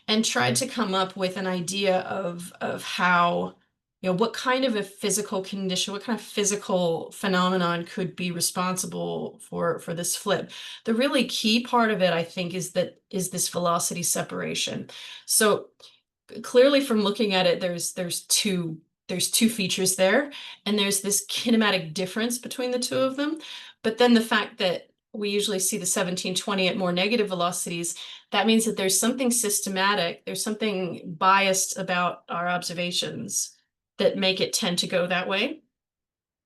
and tried to come up with an idea of how, what kind of a physical condition, what kind of physical phenomenon could be responsible for this flip. The really key part of it, I think, is this velocity separation. So clearly from looking at it, there's two features there, and there's this kinematic difference between the two of them. But then the fact that we usually see the 1720 at more negative velocities, that means that there's something systematic, there's something biased about our observations that make it tend to go that way.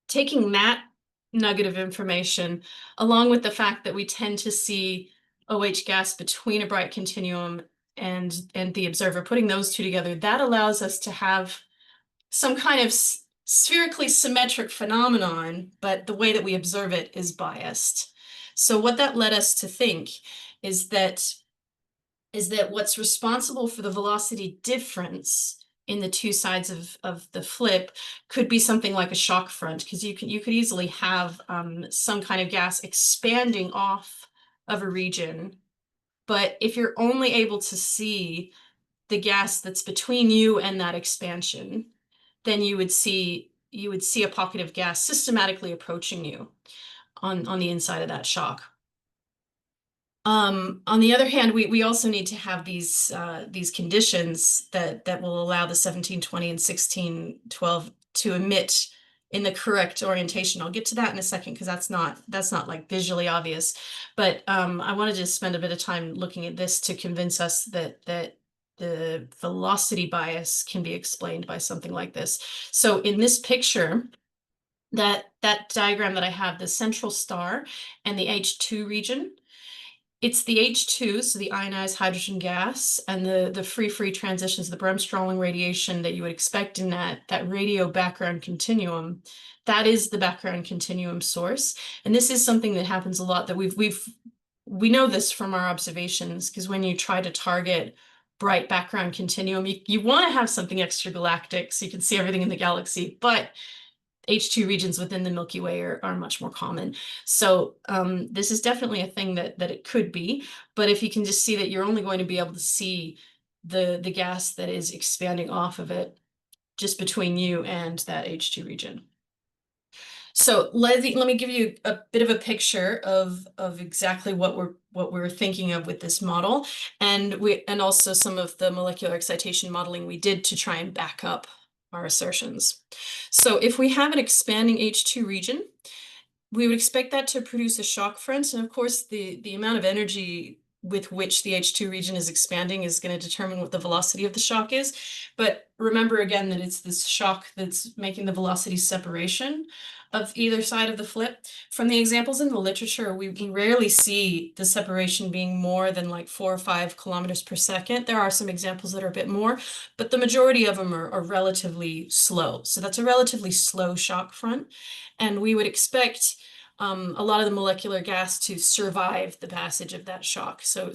Taking that nugget of information, along with the fact that we tend to see OH gas between a bright continuum and the observer, putting those two together, that allows us to have some kind of spherically symmetric phenomenon, but the way that we observe it is biased. So what that led us to think is that what's responsible for the velocity difference in the two sides of the flip could be something like a shock front, because you could easily have some kind of gas expanding off of a region. But if you're only able to see the gas that's between you and that expansion, then you would see a pocket of gas systematically approaching you on the inside of that shock. On the other hand, we also need to have these conditions that will allow the 1720 and 1612 to emit in the correct orientation. I'll get to that in a second because that's not like visually obvious. But I wanted to spend a bit of time looking at this to convince us that the velocity bias can be explained by something like this. So in this picture, that diagram that I have, the central star and the H2 region, it's the H2, so the ionized hydrogen gas, and the free transitions, the Bremsstrahlung radiation that you would expect in that radio background continuum. That is the background continuum source. And this is something that happens a lot, that we know this from our observations, because when you try to target bright background continuum, you want to have something extragalactic so you can see everything in the galaxy, but H2 regions within the Milky Way are much more common. So this is definitely a thing that it could be, but if you can just see that you're only going to be able to see the gas that is expanding off of it just between you and that H2 region. So let me give you a bit of a picture of exactly what we're thinking of with this model, and also some of the molecular excitation modeling we did to try and back up our assertions. So if we have an expanding H2 region, we would expect that to produce a shock front, and of course the amount of energy with which the H2 region is expanding is going to determine what the velocity of the shock is. But remember again that it's this shock that's making the velocity separation of either side of the flip. From the examples in the literature, we rarely see the separation being more than like 4 or 5 kilometers per second. There are some examples that are a bit more, but the majority of them are relatively slow. So that's a relatively slow shock front. And we would expect a lot of the molecular gas to survive the passage of that shock. So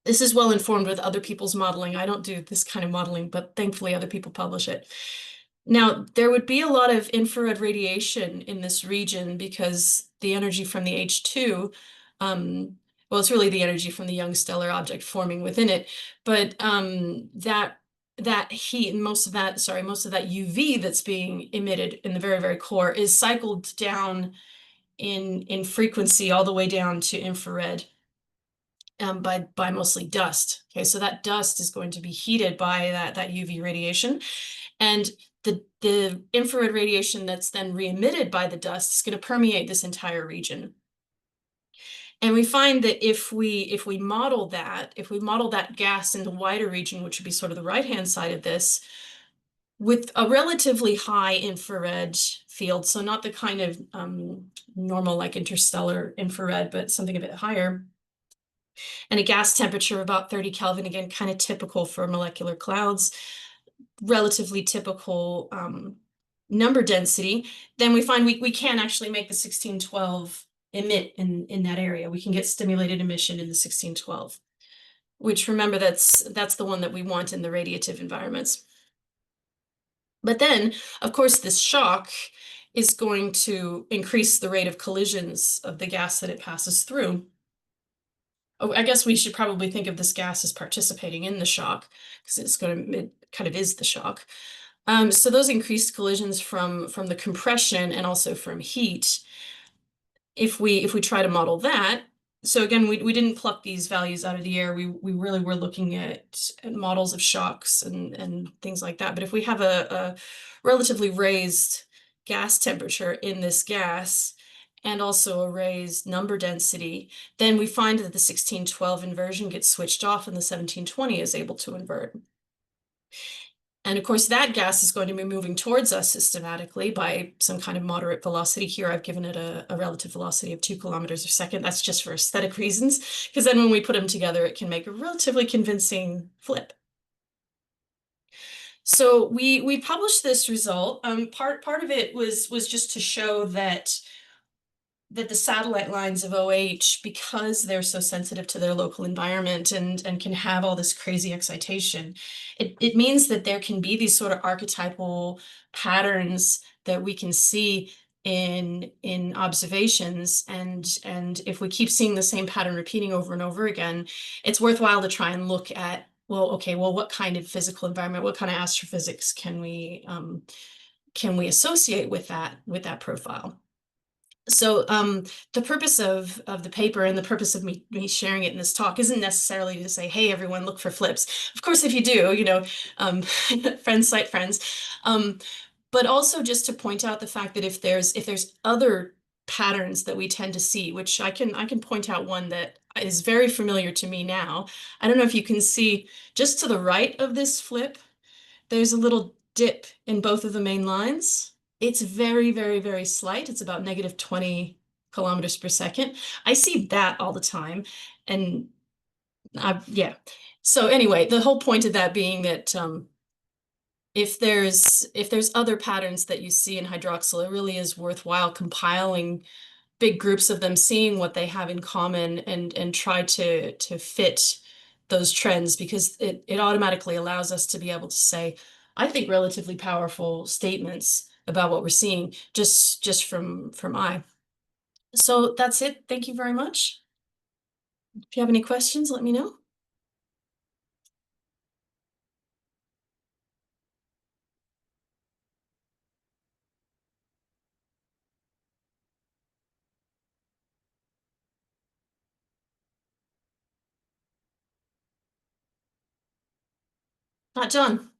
This is well informed with other people's modeling. I don't do this kind of modeling, but thankfully other people publish it. Now, there would be a lot of infrared radiation in this region because the energy from the H2, well, it's really the energy from the young stellar object forming within it, but that heat and most of that UV that's being emitted in the very, very core is cycled down in frequency all the way down to infrared by mostly dust. Okay, so that dust is going to be heated by that UV radiation, and the infrared radiation that's then re-emitted by the dust is going to permeate this entire region. And we find that if we model that gas in the wider region, which would be sort of the right-hand side of this, with a relatively high infrared field, so not the kind of normal like interstellar infrared, but something a bit higher, and a gas temperature of about 30 Kelvin, again, kind of typical for molecular clouds, relatively typical number density, then we find we can actually make the 1612 emit in that area. We can get stimulated emission in the 1612, which, remember, that's the one that we want in the radiative environments. But then, of course, this shock is going to increase the rate of collisions of the gas that it passes through. Oh, I guess we should probably think of this gas as participating in the shock, because it kind of is the shock. So those increased collisions from the compression and also from heat, if we try to model that, so again, we didn't pluck these values out of the air. We really were looking at models of shocks and things like that. But if we have a relatively raised gas temperature in this gas, and also a raised number density, then we find that the 1612 inversion gets switched off and the 1720 is able to invert. And of course, that gas is going to be moving towards us systematically by some kind of moderate velocity. Here, I've given it a relative velocity of 2 kilometers a second. That's just for aesthetic reasons, because then when we put them together, it can make a relatively convincing flip. So we published this result. Part of it was just to show that the satellite lines of OH, because they're so sensitive to their local environment and can have all this crazy excitation, it means that there can be these sort of archetypal patterns that we can see in observations, and if we keep seeing the same pattern repeating over and over again, it's worthwhile to try and look at, well, okay, well, what kind of physical environment, what kind of astrophysics can we associate with that profile? So the purpose of the paper and the purpose of me sharing it in this talk isn't necessarily to say, hey, everyone, look for flips. Of course, if you do, friends cite friends. But also just to point out the fact that if there's other patterns that we tend to see, which I can point out one that is very familiar to me now. I don't know if you can see just to the right of this flip, there's a little dip in both of the main lines. It's very, very, very slight. It's about negative 20 kilometers per second. I see that all the time. And yeah. So anyway, the whole point of that being that if there's other patterns that you see in hydroxyl, it really is worthwhile compiling big groups of them, seeing what they have in common, and try to fit those trends, because it automatically allows us to be able to say, I think, relatively powerful statements about what we're seeing just from eye. So that's it. Thank you very much. If you have any questions, let me know. John.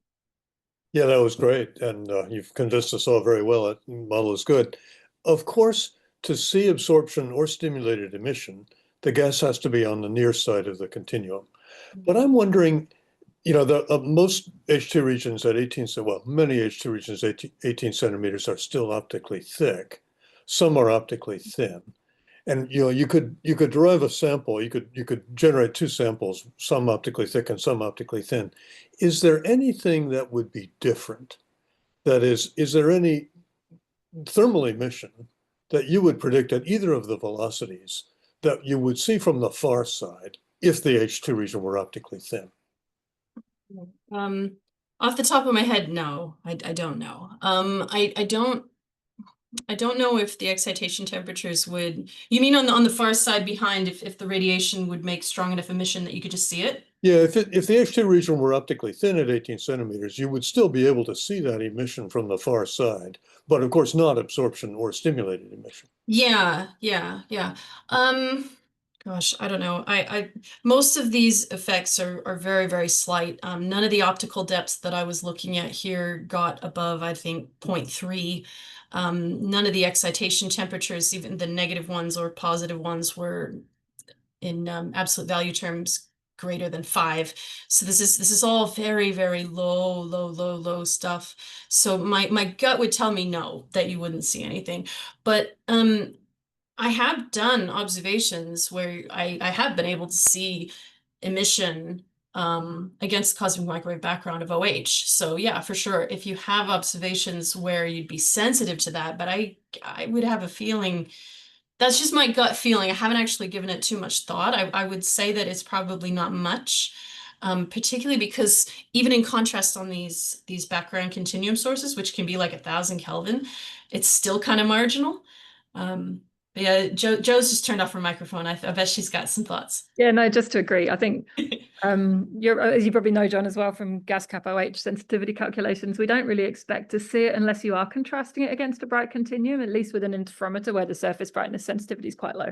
Yeah, that was great. And you've convinced us all very well that the model is good. Of course, to see absorption or stimulated emission, the gas has to be on the near side of the continuum. But I'm wondering, most H2 regions at 18, many H2 regions 18 centimeters are still optically thick. Some are optically thin. And you could derive a sample. You could generate two samples, some optically thick and some optically thin. Is there anything that would be different? That is there any thermal emission that you would predict at either of the velocities that you would see from the far side if the H2 region were optically thin? Off the top of my head, no, I don't know. I don't know if the excitation temperatures would, you mean on the far side behind, if the radiation would make strong enough emission that you could just see it? Yeah, if the H2 region were optically thin at 18 centimeters, you would still be able to see that emission from the far side, but of course not absorption or stimulated emission. Yeah. Gosh, I don't know. Most of these effects are very, very slight. None of the optical depths that I was looking at here got above, I think, 0.3. None of the excitation temperatures, even the negative ones or positive ones, were in absolute value terms greater than 5. So this is all very, very low stuff. So my gut would tell me no, that you wouldn't see anything. But I have done observations where I have been able to see emission against the cosmic microwave background of OH. So yeah, for sure, if you have observations where you'd be sensitive to that, but I would have a feeling, that's just my gut feeling. I haven't actually given it too much thought. I would say that it's probably not much, particularly because even in contrast on these background continuum sources, which can be like 1,000 Kelvin, it's still kind of marginal. But yeah, Joe's just turned off her microphone. I bet she's got some thoughts. Yeah, no, just to agree. I think as you probably know, John, as well, from gas cap OH sensitivity calculations, we don't really expect to see it unless you are contrasting it against a bright continuum, at least with an interferometer where the surface brightness sensitivity is quite low.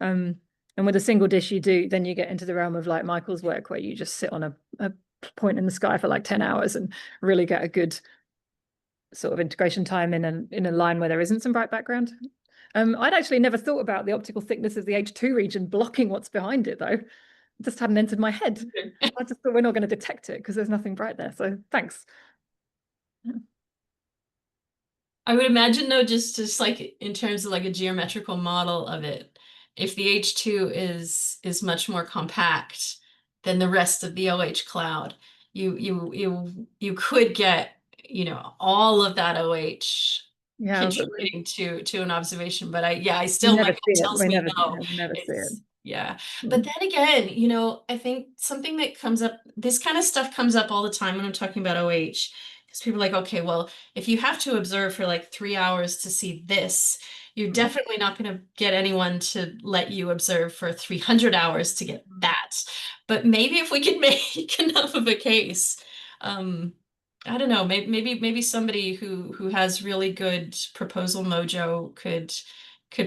And with a single dish, then you get into the realm of like Michael's work, where you just sit on a point in the sky for like 10 hours and really get a good sort of integration time in a line where there isn't some bright background. I'd actually never thought about the optical thickness of the H2 region blocking what's behind it, though. It just hadn't entered my head. I just thought we're not going to detect it because there's nothing bright there. So thanks. I would imagine, though, just like in terms of like a geometrical model of it, if the H2 is much more compact than the rest of the OH cloud, you could get, all of that OH contributing to an observation. But I still, my gut tells me no. We never see it. Yeah. But then again, I think something that comes up, this kind of stuff comes up all the time when I'm talking about OH, because people are like, okay, well, if you have to observe for like 3 hours to see this, you're definitely not going to get anyone to let you observe for 300 hours to get that. But maybe if we could make enough of a case, I don't know, maybe somebody who has really good proposal mojo could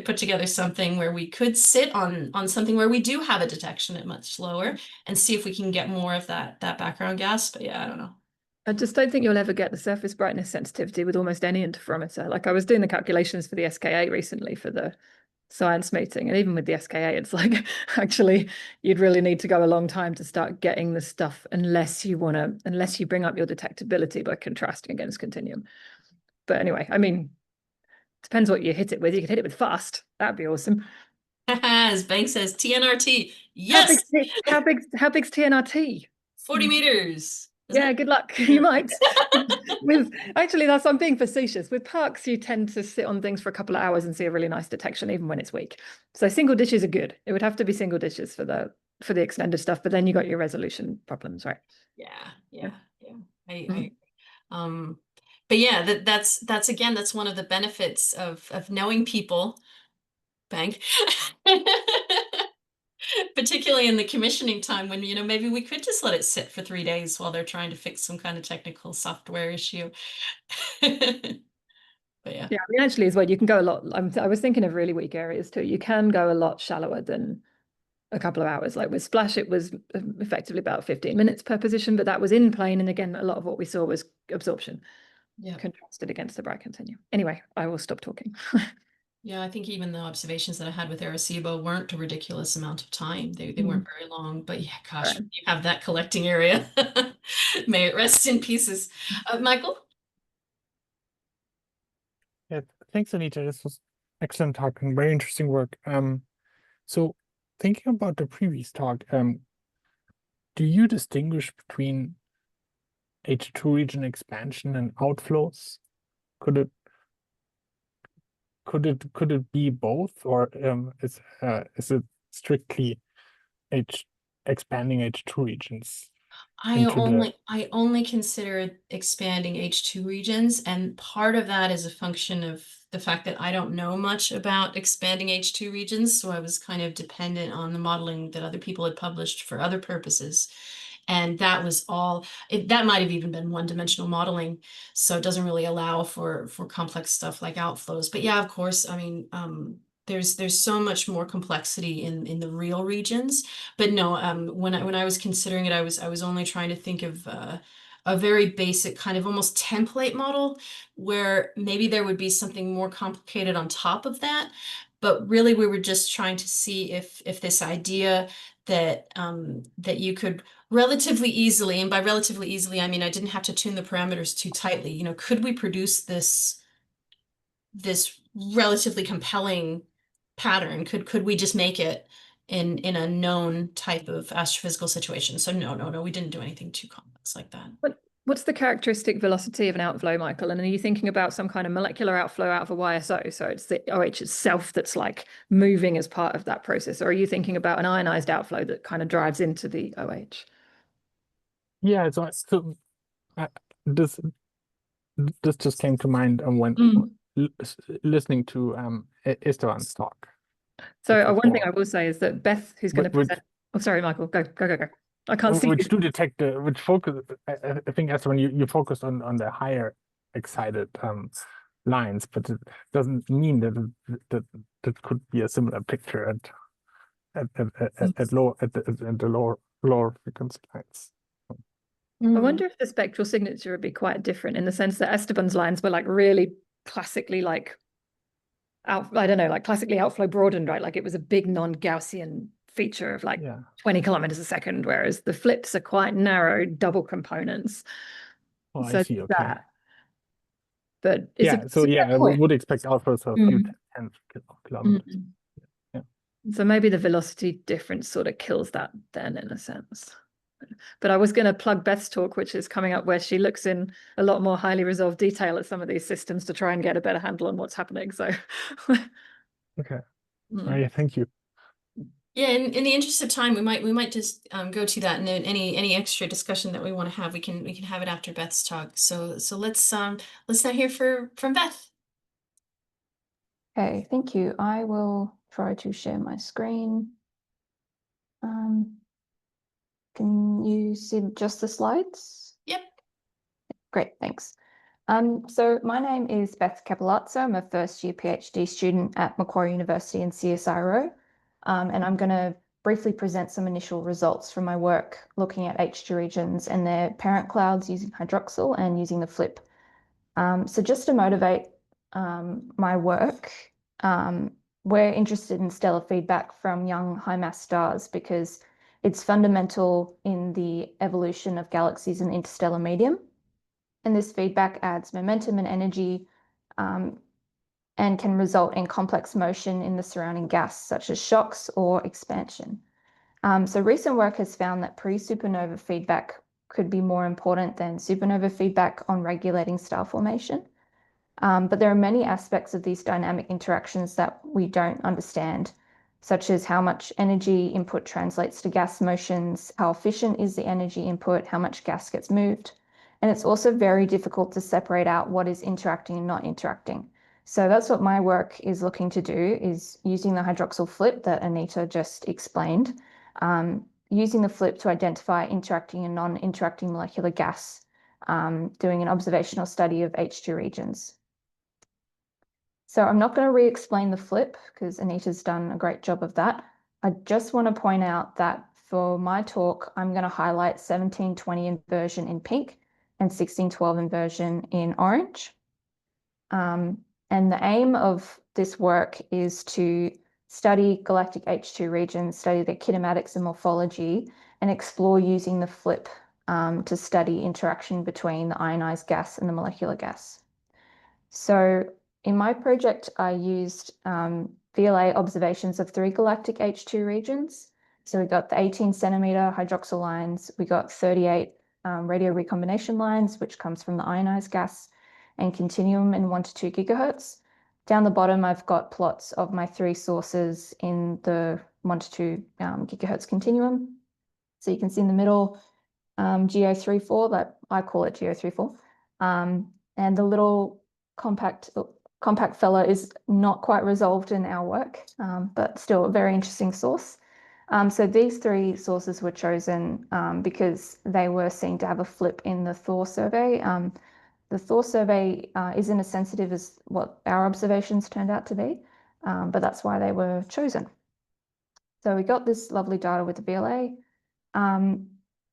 put together something where we could sit on something where we do have a detection at much lower and see if we can get more of that background gas. But yeah, I don't know. I just don't think you'll ever get the surface brightness sensitivity with almost any interferometer. Like I was doing the calculations for the SKA recently for the science meeting, and even with the SKA, it's like actually you'd really need to go a long time to start getting the stuff unless you bring up your detectability by contrasting against continuum. But anyway, I mean, depends what you hit it with. You could hit it with fast. That'd be awesome. As Bank says, TNRT. Yes. How big's TNRT? 40 meters. Yeah, good luck. You might. I'm being facetious. With parks, you tend to sit on things for a couple of hours and see a really nice detection, even when it's weak. So single dishes are good. It would have to be single dishes for the extended stuff, but then you got your resolution problems, right? Yeah. But yeah, that's one of the benefits of knowing people, Bank. Particularly in the commissioning time when, maybe we could just let it sit for 3 days while they're trying to fix some kind of technical software issue. But yeah. Yeah, I mean, actually as well, you can go a lot. I was thinking of really weak areas too. You can go a lot shallower than a couple of hours. Like with Splash, it was effectively about 15 minutes per position, but that was in plane. And again, a lot of what we saw was absorption contrasted against the bright continuum. Anyway, I will stop talking. Yeah, I think even the observations that I had with Arecibo weren't a ridiculous amount of time. They weren't very long, but yeah, gosh, you have that collecting area. May it rest in pieces. Michael? Yeah, thanks, Anita. This was excellent talk and very interesting work. So thinking about the previous talk, do you distinguish between H2 region expansion and outflows? Could it be both, or is it strictly expanding H2 regions I into the only consider expanding H2 regions, and part of that is a function of the fact that I don't know much about expanding H2 regions, so I was kind of dependent on the modeling that other people had published for other purposes. And that was all, that might have even been one-dimensional modeling, so it doesn't really allow for complex stuff like outflows. But yeah, of course, I mean, there's so much more complexity in the real regions. But no, when I was considering it, I was only trying to think of a very basic kind of almost template model where maybe there would be something more complicated on top of that. But really, we were just trying to see if this idea that that you could relatively easily, and by relatively easily, I mean I didn't have to tune the parameters too tightly. You know, could we produce this relatively compelling pattern? Could we just make it in a known type of astrophysical situation? So no, we didn't do anything too complex like that. What's the characteristic velocity of an outflow, Michael? And are you thinking about some kind of molecular outflow out of a YSO? So it's the OH itself that's like moving as part of that process. Or are you thinking about an ionized outflow that kind of drives into the OH? Yeah, so this just came to mind when listening to Esteban's talk. So one thing I will say is that Beth, who's going to present. Oh, sorry, Michael, go. I can't see. Which do detect which focus. I think Esteban, you focused on the higher excited lines, but it doesn't mean that could be a similar picture at the lower frequency lines. I wonder if the spectral signature would be quite different in the sense that Esteban's lines were like really classically like I don't know, like classically outflow broadened, right? Like it was a big non-Gaussian feature of like 20 kilometers a second, whereas the flips are quite narrow double components. Oh, so I see. Okay. That. But we would expect outflows of a few tens of kilometers. Yeah. So maybe the velocity difference sort of kills that then in a sense. But I was going to plug Beth's talk, which is coming up, where she looks in a lot more highly resolved detail at some of these systems to try and get a better handle on what's happening. So, okay, Araya, thank you. Yeah, in the interest of time, we might just go to that, and then any extra discussion that we want to have, we can have it after Beth's talk. So let's now hear from Beth. Okay, thank you. I will try to share my screen. Can you see just the slides? Yep. Great, thanks. So my name is Beth Cappellazzo. I'm a first-year PhD student at Macquarie University in CSIRO, and I'm going to briefly present some initial results from my work looking at H2 regions and their parent clouds using hydroxyl and using the flip. So just to motivate my work, we're interested in stellar feedback from young high-mass stars because it's fundamental in the evolution of galaxies in interstellar medium. And this feedback adds momentum and energy and can result in complex motion in the surrounding gas, such as shocks or expansion. So recent work has found that pre-supernova feedback could be more important than supernova feedback on regulating star formation. But there are many aspects of these dynamic interactions that we don't understand, such as how much energy input translates to gas motions, how efficient is the energy input, how much gas gets moved. And it's also very difficult to separate out what is interacting and not interacting. So that's what my work is looking to do, is using the hydroxyl flip that Anita just explained, using the flip to identify interacting and non-interacting molecular gas, doing an observational study of H2 regions. So I'm not going to re-explain the flip because Anita's done a great job of that. I just want to point out that for my talk, I'm going to highlight 1720 inversion in pink and 1612 inversion in orange. And the aim of this work is to study galactic H2 regions, study their kinematics and morphology, and explore using the flip to study interaction between the ionized gas and the molecular gas. So in my project, I used VLA observations of 3 galactic H2 regions. So we got the 18 centimeter hydroxyl lines, we got 38 radio recombination lines, which comes from the ionized gas, and continuum in 1 to 2 gigahertz. Down the bottom, I've got plots of my 3 sources in the 1 to 2 gigahertz continuum. So you can see in the middle, GO34, that I call it GO34. And the little compact fella is not quite resolved in our work, but still a very interesting source. So these three sources were chosen because they were seen to have a flip in the Thor survey. The Thor survey isn't as sensitive as what our observations turned out to be, but that's why they were chosen. So we got this lovely data with the VLA.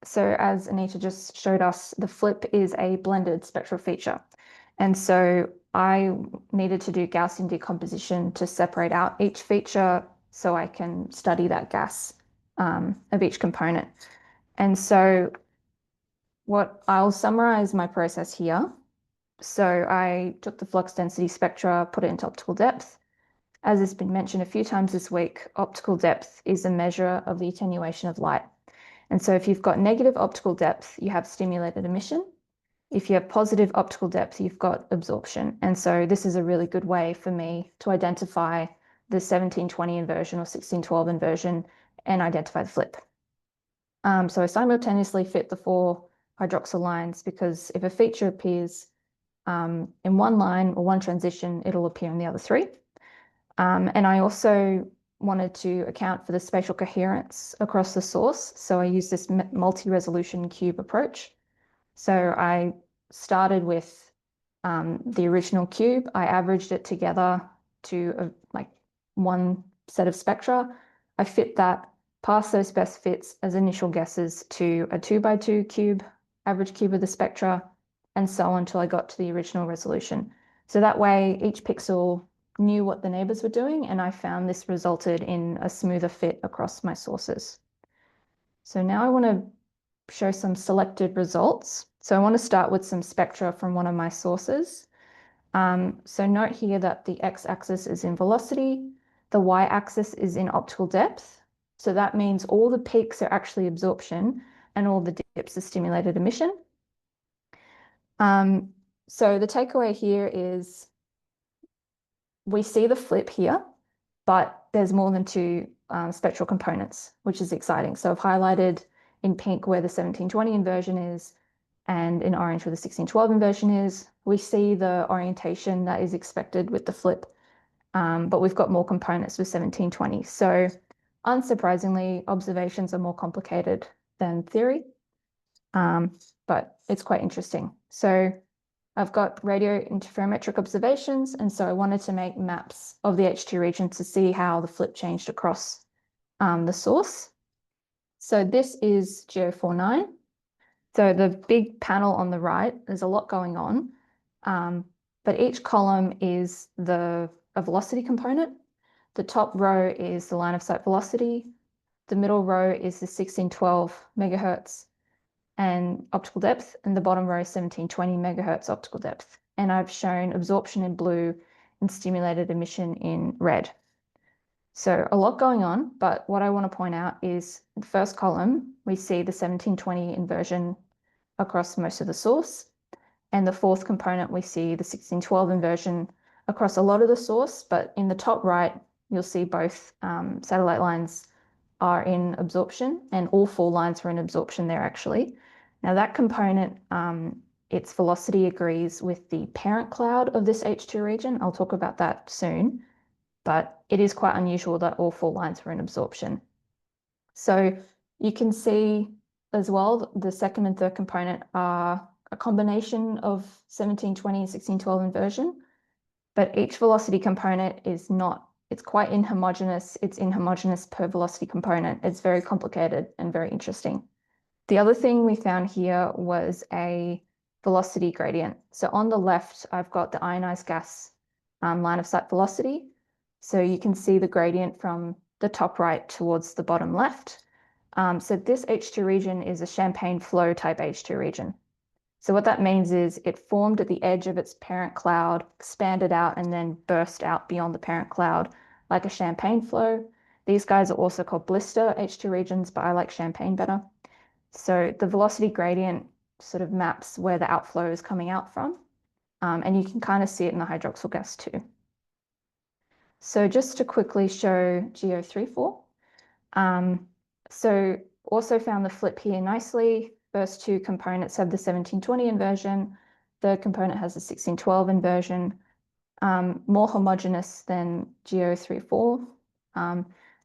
So as Anita just showed us, the flip is a blended spectral feature. And so I needed to do Gaussian decomposition to separate out each feature so I can study that gas of each component. And so I'll summarize my process here. So I took the flux density spectra, put it into optical depth. As has been mentioned a few times this week, optical depth is a measure of the attenuation of light. And so if you've got negative optical depth, you have stimulated emission. If you have positive optical depth, you've got absorption. And so this is a really good way for me to identify the 1720 inversion or 1612 inversion and identify the flip. So I simultaneously fit the 4 hydroxyl lines because if a feature appears in one line or one transition, it'll appear in the other 3. And I also wanted to account for the spatial coherence across the source. So I used this multi-resolution cube approach. So I started with the original cube. I averaged it together to like one set of spectra. I fit that, passed those best fits as initial guesses to a 2x2 cube, average cube of the spectra, and so on until I got to the original resolution. So that way each pixel knew what the neighbors were doing, and I found this resulted in a smoother fit across my sources. So now I want to show some selected results. So I want to start with some spectra from one of my sources. So note here that the x-axis is in velocity, the y-axis is in optical depth. So that means all the peaks are actually absorption and all the dips are stimulated emission. So the takeaway here is we see the flip here, but there's more than 2 spectral components, which is exciting. So I've highlighted in pink where the 1720 inversion is, and in orange where the 1612 inversion is. We see the orientation that is expected with the flip, but we've got more components with 1720. So unsurprisingly, observations are more complicated than theory, but it's quite interesting. So I've got radio interferometric observations, and so I wanted to make maps of the H2 region to see how the flip changed across the source. So this is GO49. So the big panel on the right, there's a lot going on, but each column is a velocity component. The top row is the line of sight velocity. The middle row is the 1612 megahertz and optical depth, and the bottom row is 1720 megahertz optical depth. And I've shown absorption in blue and stimulated emission in red. So a lot going on, but what I want to point out is the first column, we see the 1720 inversion across most of the source. And the fourth component, we see the 1612 inversion across a lot of the source, but in the top right, you'll see both satellite lines are in absorption, and all 4 lines are in absorption there actually. Now that component, its velocity agrees with the parent cloud of this H2 region. I'll talk about that soon, but it is quite unusual that all 4 lines were in absorption. So you can see as well, the second and third component are a combination of 1720 and 1612 inversion, but each velocity component is not, it's quite inhomogeneous. It's inhomogeneous per velocity component. It's very complicated and very interesting. The other thing we found here was a velocity gradient. So on the left, I've got the ionized gas line of sight velocity. So you can see the gradient from the top right towards the bottom left. So this H2 region is a champagne flow type H2 region. So what that means is it formed at the edge of its parent cloud, expanded out, and then burst out beyond the parent cloud like a champagne flow. These guys are also called blister H2 regions, but I like champagne better. So the velocity gradient sort of maps where the outflow is coming out from. And you can kind of see it in the hydroxyl gas too. So just to quickly show GO34. So Also found the flip here nicely. First two components have the 1720 inversion. Third component has the 1612 inversion. More homogeneous than G034.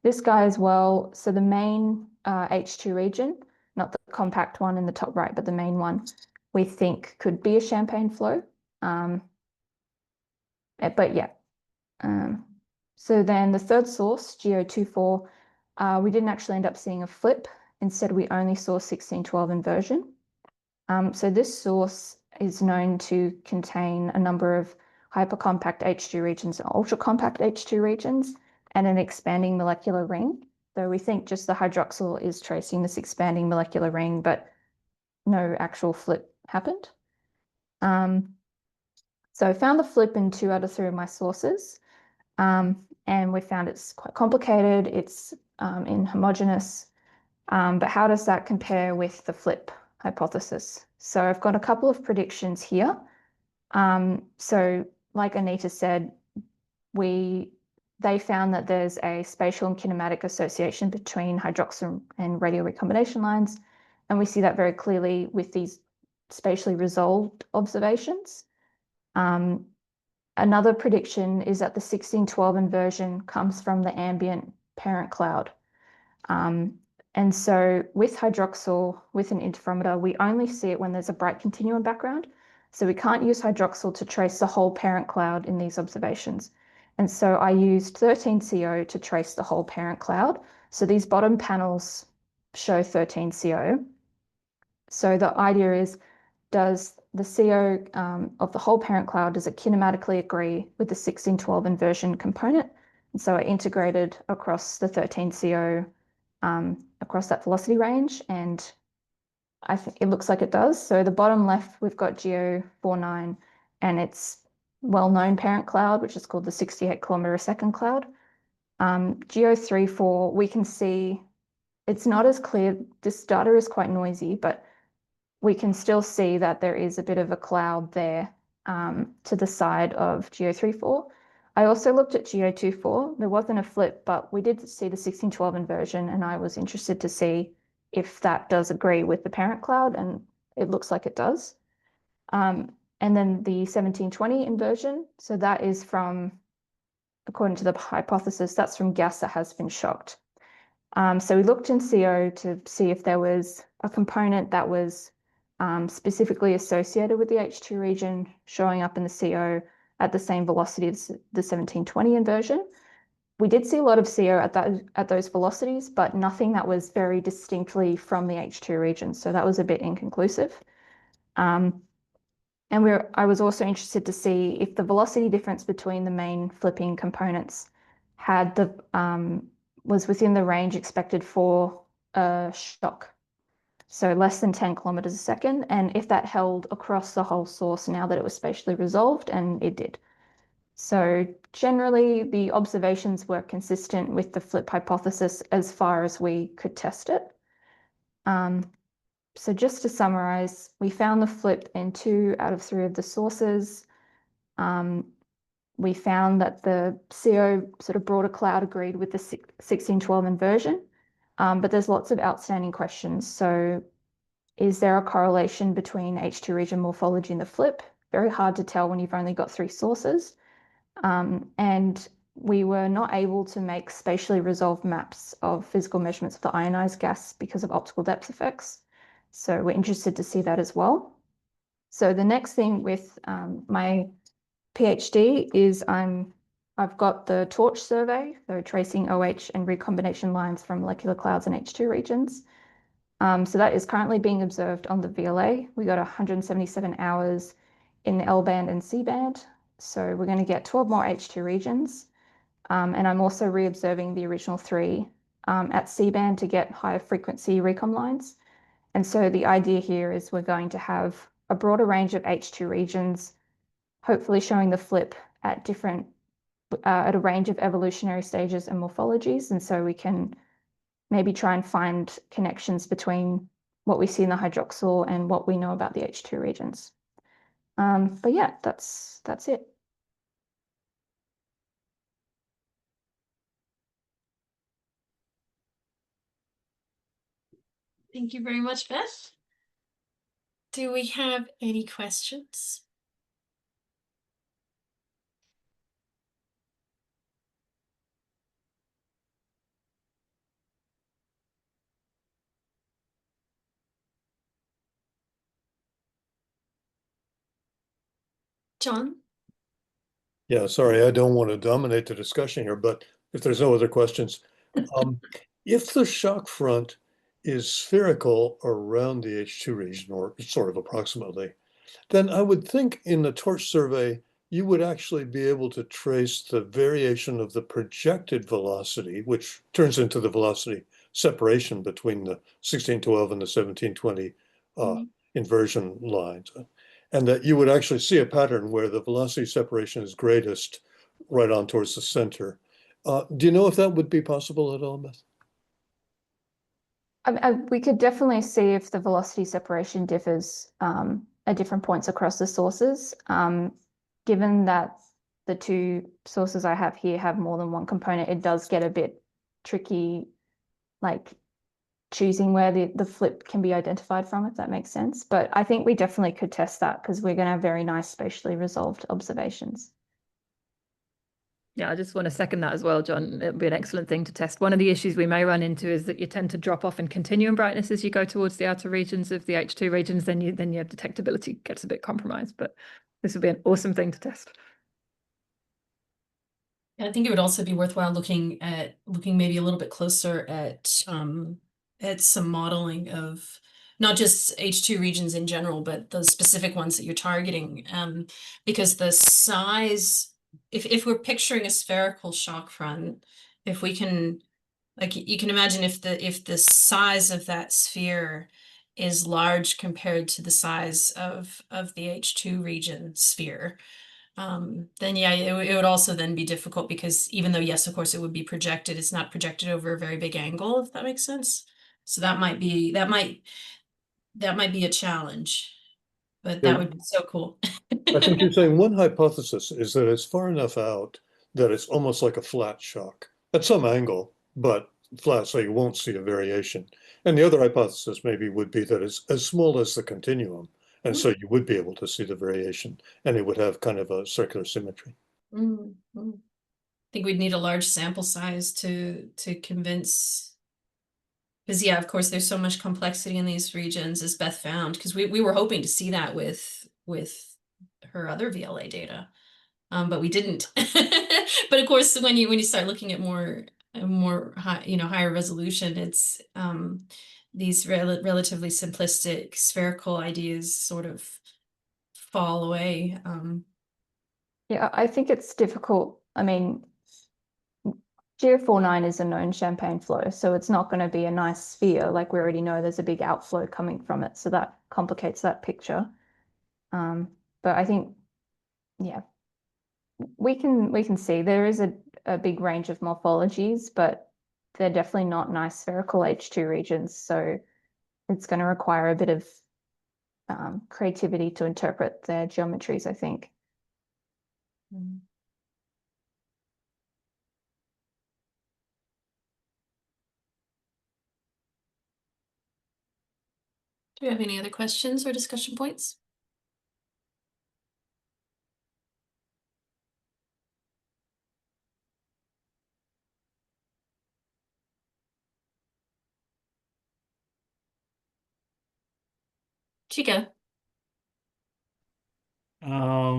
This guy as well, so the main H2 region, not the compact one in the top right, but the main one, we think could be a champagne flow. But yeah. So then the third source, G024, we didn't actually end up seeing a flip. Instead, we only saw 1612 inversion. So this source is known to contain a number of hypercompact H2 regions and ultracompact H2 regions and an expanding molecular ring. So we think just the hydroxyl is tracing this expanding molecular ring, but no actual flip happened. So I found the flip in 2 out of 3 of my sources. And we found it's quite complicated. It's inhomogeneous. But how does that compare with the flip hypothesis? So I've got a couple of predictions here. So like Anita said, they found that there's a spatial and kinematic association between hydroxyl and radio recombination lines. And we see that very clearly with these spatially resolved observations. Another prediction is that the 1612 inversion comes from the ambient parent cloud. And so with hydroxyl, with an interferometer, we only see it when there's a bright continuum background. So we can't use hydroxyl to trace the whole parent cloud in these observations. And so I used 13CO to trace the whole parent cloud. So these bottom panels show 13CO. So the idea is, does the CO of the whole parent cloud, does it kinematically agree with the 1612 inversion component? And so I integrated across the 13CO across that velocity range, and I think it looks like it does. So the bottom left, we've got G049 and its well-known parent cloud, which is called the 68 kilometer a second cloud. G034, we can see it's not as clear. This data is quite noisy, but we can still see that there is a bit of a cloud there to the side of G034. I also looked at G024. There wasn't a flip, but we did see the 1612 inversion, and I was interested to see if that does agree with the parent cloud, and it looks like it does. And then the 1720 inversion, so that is from, according to the hypothesis, that's from gas that has been shocked. So we looked in CO to see if there was a component that was specifically associated with the H2 region showing up in the CO at the same velocity as the 1720 inversion. We did see a lot of CO at those velocities, but nothing that was very distinctly from the H2 region. So that was a bit inconclusive. And I was also interested to see if the velocity difference between the main flipping components was within the range expected for a shock. So less than 10 kilometers a second, and if that held across the whole source now that it was spatially resolved, and it did. So generally, the observations were consistent with the flip hypothesis as far as we could test it. So just to summarize, we found the flip in 2 out of 3 of the sources. We found that the CO sort of broader cloud agreed with the 1612 inversion. But there's lots of outstanding questions. So is there a correlation between H2 region morphology and the flip? Very hard to tell when you've only got 3 sources. And we were not able to make spatially resolved maps of physical measurements of the ionized gas because of optical depth effects. So we're interested to see that as well. So the next thing with my PhD is I've got the torch survey, so tracing OH and recombination lines from molecular clouds and H2 regions. So that is currently being observed on the VLA. We got 177 hours in the L band and C band. So we're going to get 12 more H2 regions. And I'm also re-observing the original 3 at C band to get higher frequency recom lines. And so the idea here is we're going to have a broader range of H2 regions, hopefully showing the flip at a range of evolutionary stages and morphologies. And so we can maybe try and find connections between what we see in the hydroxyl and what we know about the H2 regions. But yeah, that's it. Thank you very much, Beth. Do we have any questions? John? Yeah, sorry, I don't want to dominate the discussion here, but if there's no other questions, if the shock front is spherical around the H2 region, or sort of approximately, then I would think in the torch survey, you would actually be able to trace the variation of the projected velocity, which turns into the velocity separation between the 1612 and the 1720 inversion lines. And that you would actually see a pattern where the velocity separation is greatest right on towards the center. Do you know if that would be possible at all, Beth? We could definitely see if the velocity separation differs at different points across the sources. Given that the two sources I have here have more than one component, it does get a bit tricky, like choosing where the flip can be identified from, if that makes sense. But I think we definitely could test that because we're going to have very nice spatially resolved observations. Yeah, I just want to second that as well, John. It'd be an excellent thing to test. One of the issues we may run into is that you tend to drop off in continuum brightness as you go towards the outer regions of the H2 regions, then your detectability gets a bit compromised, but this would be an awesome thing to test. I think it would also be worthwhile looking maybe a little bit closer at some modeling of not just H2 regions in general, but the specific ones that you're targeting. Because the size, if we're picturing a spherical shock front, if we can, like, you can imagine if the size of that sphere is large compared to the size of the H2 region sphere, then yeah, it would also then be difficult because even though, yes, of course, it would be projected, it's not projected over a very big angle, if that makes sense. So that might be a challenge, but that would be so cool. I think you're saying one hypothesis is that it's far enough out that it's almost like a flat shock at some angle, but flat, so you won't see a variation. And the other hypothesis maybe would be that it's as small as the continuum, and so you would be able to see the variation, and it would have kind of a circular symmetry. I think we'd need a large sample size to convince, because yeah, of course, there's so much complexity in these regions, as Beth found, because we were hoping to see that with her other VLA data, but we didn't. But of course, when you start looking at more high, higher resolution, it's these relatively simplistic spherical ideas sort of fall away. Yeah, I think it's difficult. I mean, GeO49 is a known champagne flow, so it's not going to be a nice sphere. Like we already know there's a big outflow coming from it, so that complicates that picture. But I think, yeah, we can see there is a big range of morphologies, but they're definitely not nice spherical H2 regions. So it's going to require a bit of creativity to interpret their geometries, I think. Do we have any other questions or discussion points? Chica. Yeah,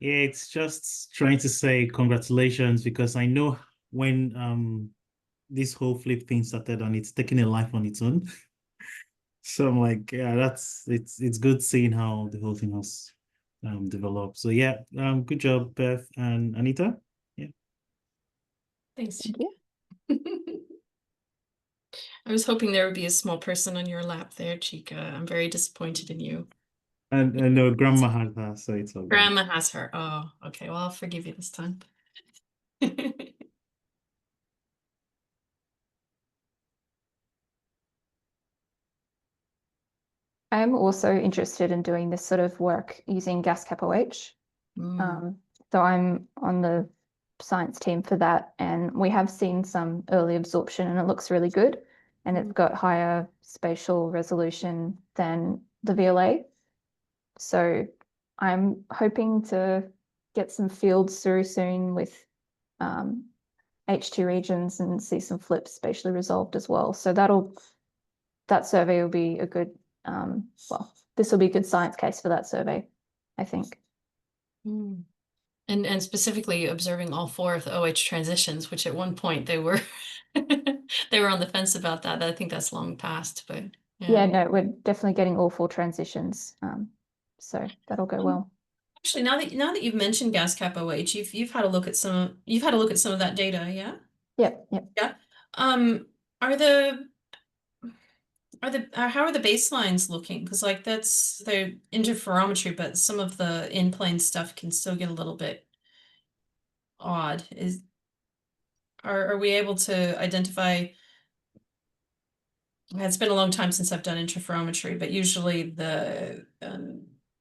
it's just trying to say congratulations because I know when this whole flip thing started and it's taking a life on its own. So I'm like, yeah, it's good seeing how the whole thing has developed. So yeah, good job, Beth and Anita. Yeah. Thanks, Thank Chica. you. I was hoping there would be a small person on your lap there, Chica. I'm very disappointed in you. And no, Grandma had her, so it's all good. Grandma has her. Oh, okay. Well, I'll forgive you this time. I'm also interested in doing this sort of work using gas capo H. So I'm on the science team for that, and we have seen some early absorption and it looks really good, and it's got higher spatial resolution than the VLA. So I'm hoping to get some fields through soon with H2 regions and see some flips spatially resolved as well. So that survey will be a good, well, this will be a good science case for that survey, I think. And specifically observing all 4 of the OH transitions, which at one point they were they were on the fence about that. I think that's long past, but yeah, no, we're definitely getting all 4 transitions. So that'll go well. Actually, now that you've mentioned gas cap OH, you've had a look at some of that data, yeah? Yep. Yeah. How are the baselines looking? Because like that's the interferometry, but some of the in-plane stuff can still get a little bit odd. Are we able to identify? It's been a long time since I've done interferometry, but usually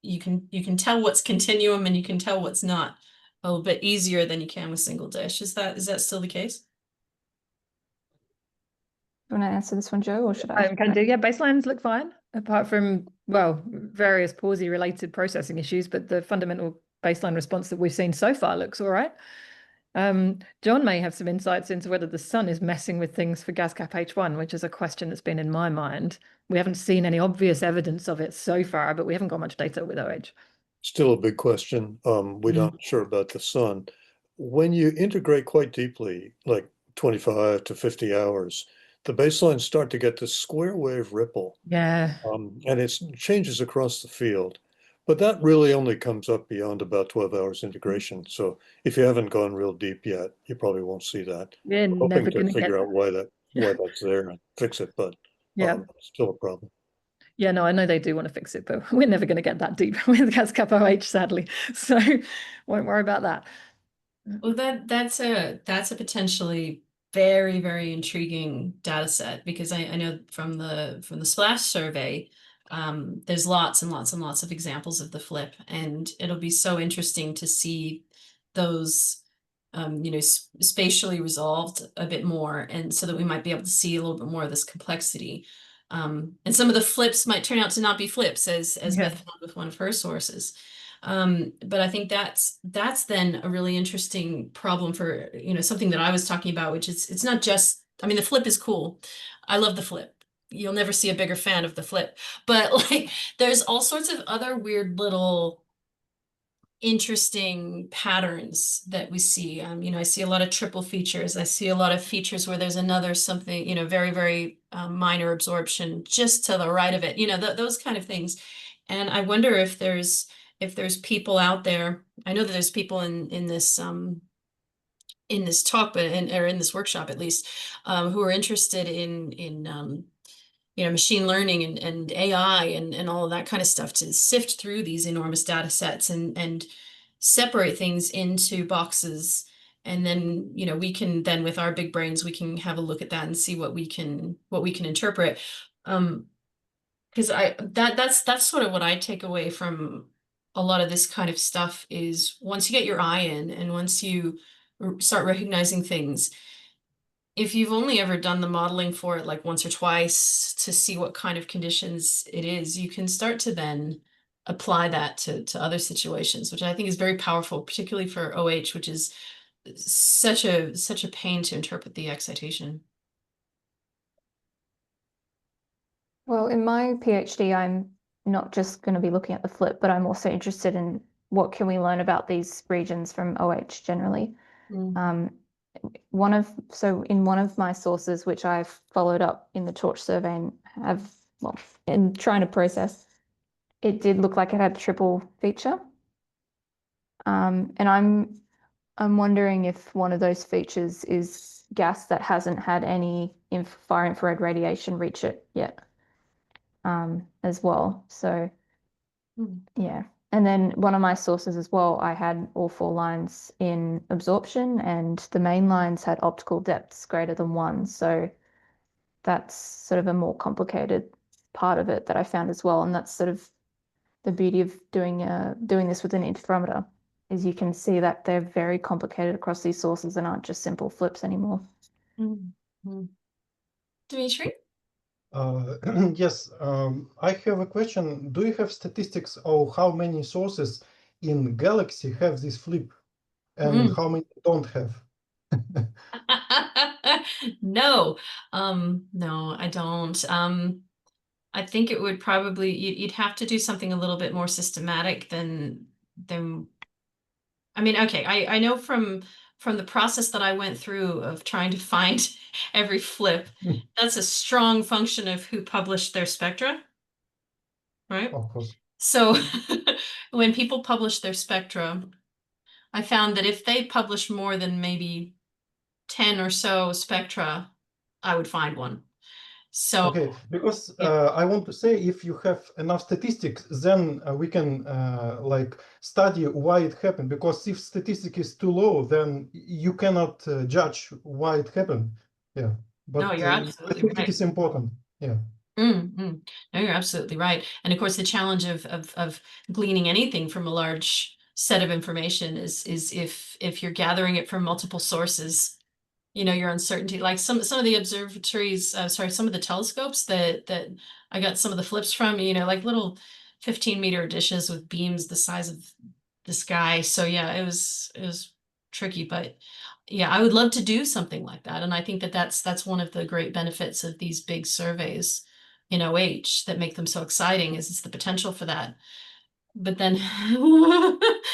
you can tell what's continuum and you can tell what's not a little bit easier than you can with single dish. Is that still the case? You want to answer this one, Joe, or should I? I can do. Yeah, baselines look fine, apart from, well, various palsy related processing issues, but the fundamental baseline response that we've seen so far looks all right. John may have some insights into whether the sun is messing with things for gas cap H1, which is a question that's been in my mind. We haven't seen any obvious evidence of it so far, but we haven't got much data with OH. Still a big question. We're not sure about the sun. When you integrate quite deeply, like 25 to 50 hours, the baselines start to get this square wave ripple. Yeah. And it changes across the field. But that really only comes up beyond about 12 hours integration. So if you haven't gone real deep yet, you probably won't see that. We're We're never hoping going to to get figure out why that's there and fix it, but yeah. it's still a problem. Yeah, no, I know they do want to fix it, but we're never going to get that deep with gas cap OH, sadly. So won't worry about that. Well, that's a potentially very, very intriguing data set, because I know from the splash survey, there's lots and lots and lots of examples of the flip, and it'll be so interesting to see those spatially resolved a bit more, and so that we might be able to see a little bit more of this complexity. And some of the flips might turn out to not be flips, as Beth found with one of her sources. But I think that's then a really interesting problem for, something that I was talking about, which is, it's not just, I mean, the flip is cool. I love the flip. You'll never see a bigger fan of the flip, but like there's all sorts of other weird little interesting patterns that we see. I see a lot of triple features. I see a lot of features where there's another something, very, very minor absorption just to the right of it, those kind of things. And I wonder if there's people out there. I know that there's people in this talk, but or in this workshop at least, who are interested in machine learning and AI and all of that kind of stuff, to sift through these enormous data sets and separate things into boxes. And then, we can then, with our big brains, we can have a look at that and see what we can interpret. Because that's sort of what I take away from a lot of this kind of stuff, is once you get your eye in and once you start recognizing things, if you've only ever done the modeling for it like once or twice to see what kind of conditions it is, you can start to then apply that to other situations, which I think is very powerful, particularly for OH, which is such a pain to interpret the excitation. Well, in my PhD, I'm not just going to be looking at the flip, but I'm also interested in what can we learn about these regions from OH generally. In one of my sources, which I've followed up in the torch survey and in trying to process, it did look like it had triple feature. And I'm wondering if one of those features is gas that hasn't had any far infrared radiation reach it yet, as well. So yeah. And then one of my sources as well, I had all 4 lines in absorption, and the main lines had optical depths greater than 1. So that's sort of a more complicated part of it that I found as well. And that's sort of the beauty of doing this with an interferometer. is you can see that they're very complicated across these sources and aren't just simple flips anymore. Dimitri? Yes, I have a question. Do you have statistics of how many sources in Galaxy have this flip and how many don't have? No, no, I don't. I think it would probably you'd have to do something a little bit more systematic than I mean, okay, I know from the process that I went through of trying to find every flip, that's a strong function of who published their spectra, right? Of course. So when people publish their spectra, I found that if they publish more than maybe 10 or so spectra, I would find one. So Okay, because yeah. I want to say if you have enough statistics, then we can like study why it happened. Because if statistic is too low, then you cannot judge why it happened. Yeah, No, but you're I absolutely think it right. is important. Yeah. No, you're absolutely right. And of course, the challenge of gleaning anything from a large set of information is if you're gathering it from multiple sources, you know, your uncertainty, like some of the observatories, sorry, some of the telescopes that I got some of the flips from, you know, like little 15-meter dishes with beams the size of the sky. So yeah, it was tricky, but yeah, I would love to do something like that. And I think that that's one of the great benefits of these big surveys in OH that make them so exciting is it's the potential for that. But then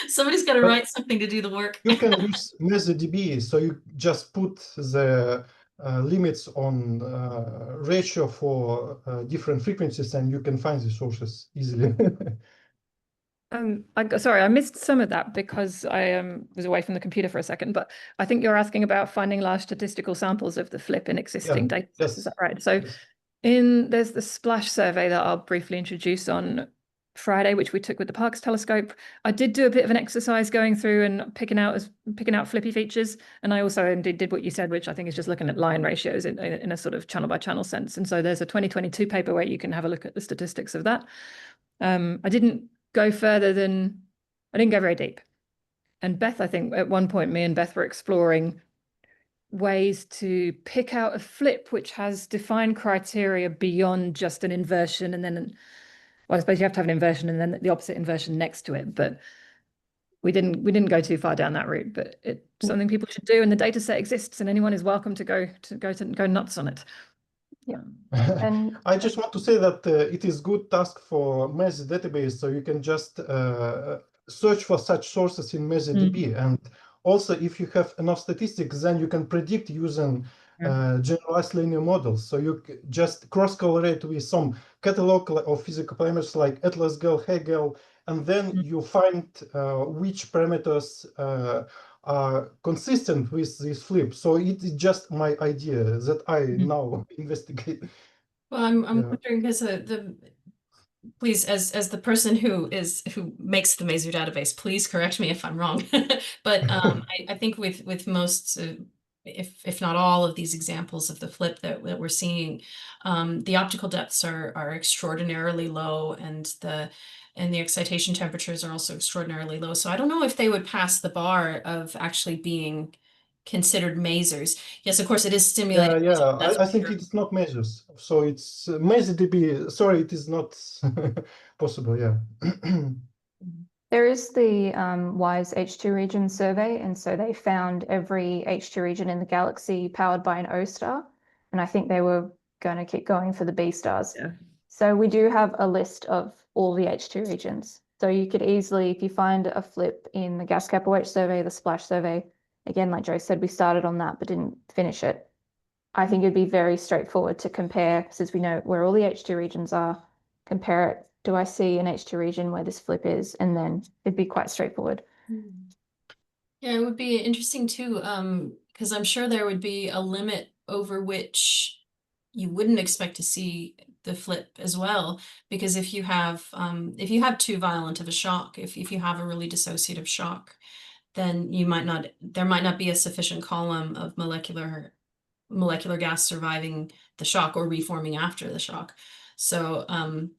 somebody's got to But write something to do the work. you can use MesoDB, so you just put the limits on ratio for different frequencies, and you can find the sources easily. Sorry, I missed some of that because I was away from the computer for a second, but I think you're asking about finding large statistical samples of the flip in existing data sets. Is that right? So Yes. there's the SPLASH survey that I'll briefly introduce on Friday, which we took with the Parkes telescope. I did do a bit of an exercise going through and picking out flippy features. And I also indeed did what you said, which I think is just looking at line ratios in a sort of channel by channel sense. And so there's a 2022 paper where you can have a look at the statistics of that. I didn't go further than, I didn't go very deep. And Beth, I think at one point, me and Beth were exploring ways to pick out a flip which has defined criteria beyond just an inversion and then, well, I suppose you have to have an inversion and then the opposite inversion next to it, but we didn't go too far down that route, but it's something people should do, and the data set exists and anyone is welcome to go nuts on it. Yeah. And I just want to say that it is good task for Mezi database, so you can just search for such sources in MesoDB. And also, if you have enough statistics, then you can predict using generalized linear models. So you just cross-correlate with some catalog of physical parameters like Atlas-GAL, Hegel, and then you find which parameters are consistent with this flip. So it is just my idea that I now investigate. Well, I'm wondering because please, as the person who makes the Meizu database, please correct me if I'm wrong. But I think with most, if not all of these examples of the flip that we're seeing, the optical depths are extraordinarily low, and the excitation temperatures are also extraordinarily low. So I don't know if they would pass the bar of actually being considered masers. Yes, of course, it is stimulated. Yeah. That's I for think sure. it's not measures. So it's MesoDB. Sorry, it is not possible. Yeah. there is the WISE H2 region survey, and so they found every H2 region in the galaxy powered by an O star, and I think they were going to keep going for the B stars. Yeah. So we do have a list of all the H2 regions. So you could easily, if you find a flip in the gas cap OH survey, the SPLASH survey, again, like Joe said, we started on that but didn't finish it. I think it'd be very straightforward to compare, since we know where all the H2 regions are, compare it. Do I see an H2 region where this flip is? And then it'd be quite straightforward. Yeah, it would be interesting too, because I'm sure there would be a limit over which you wouldn't expect to see the flip as well. Because if you have too violent of a shock, if you have a really dissociative shock, then there might not be a sufficient column of molecular gas surviving the shock or reforming after the shock. So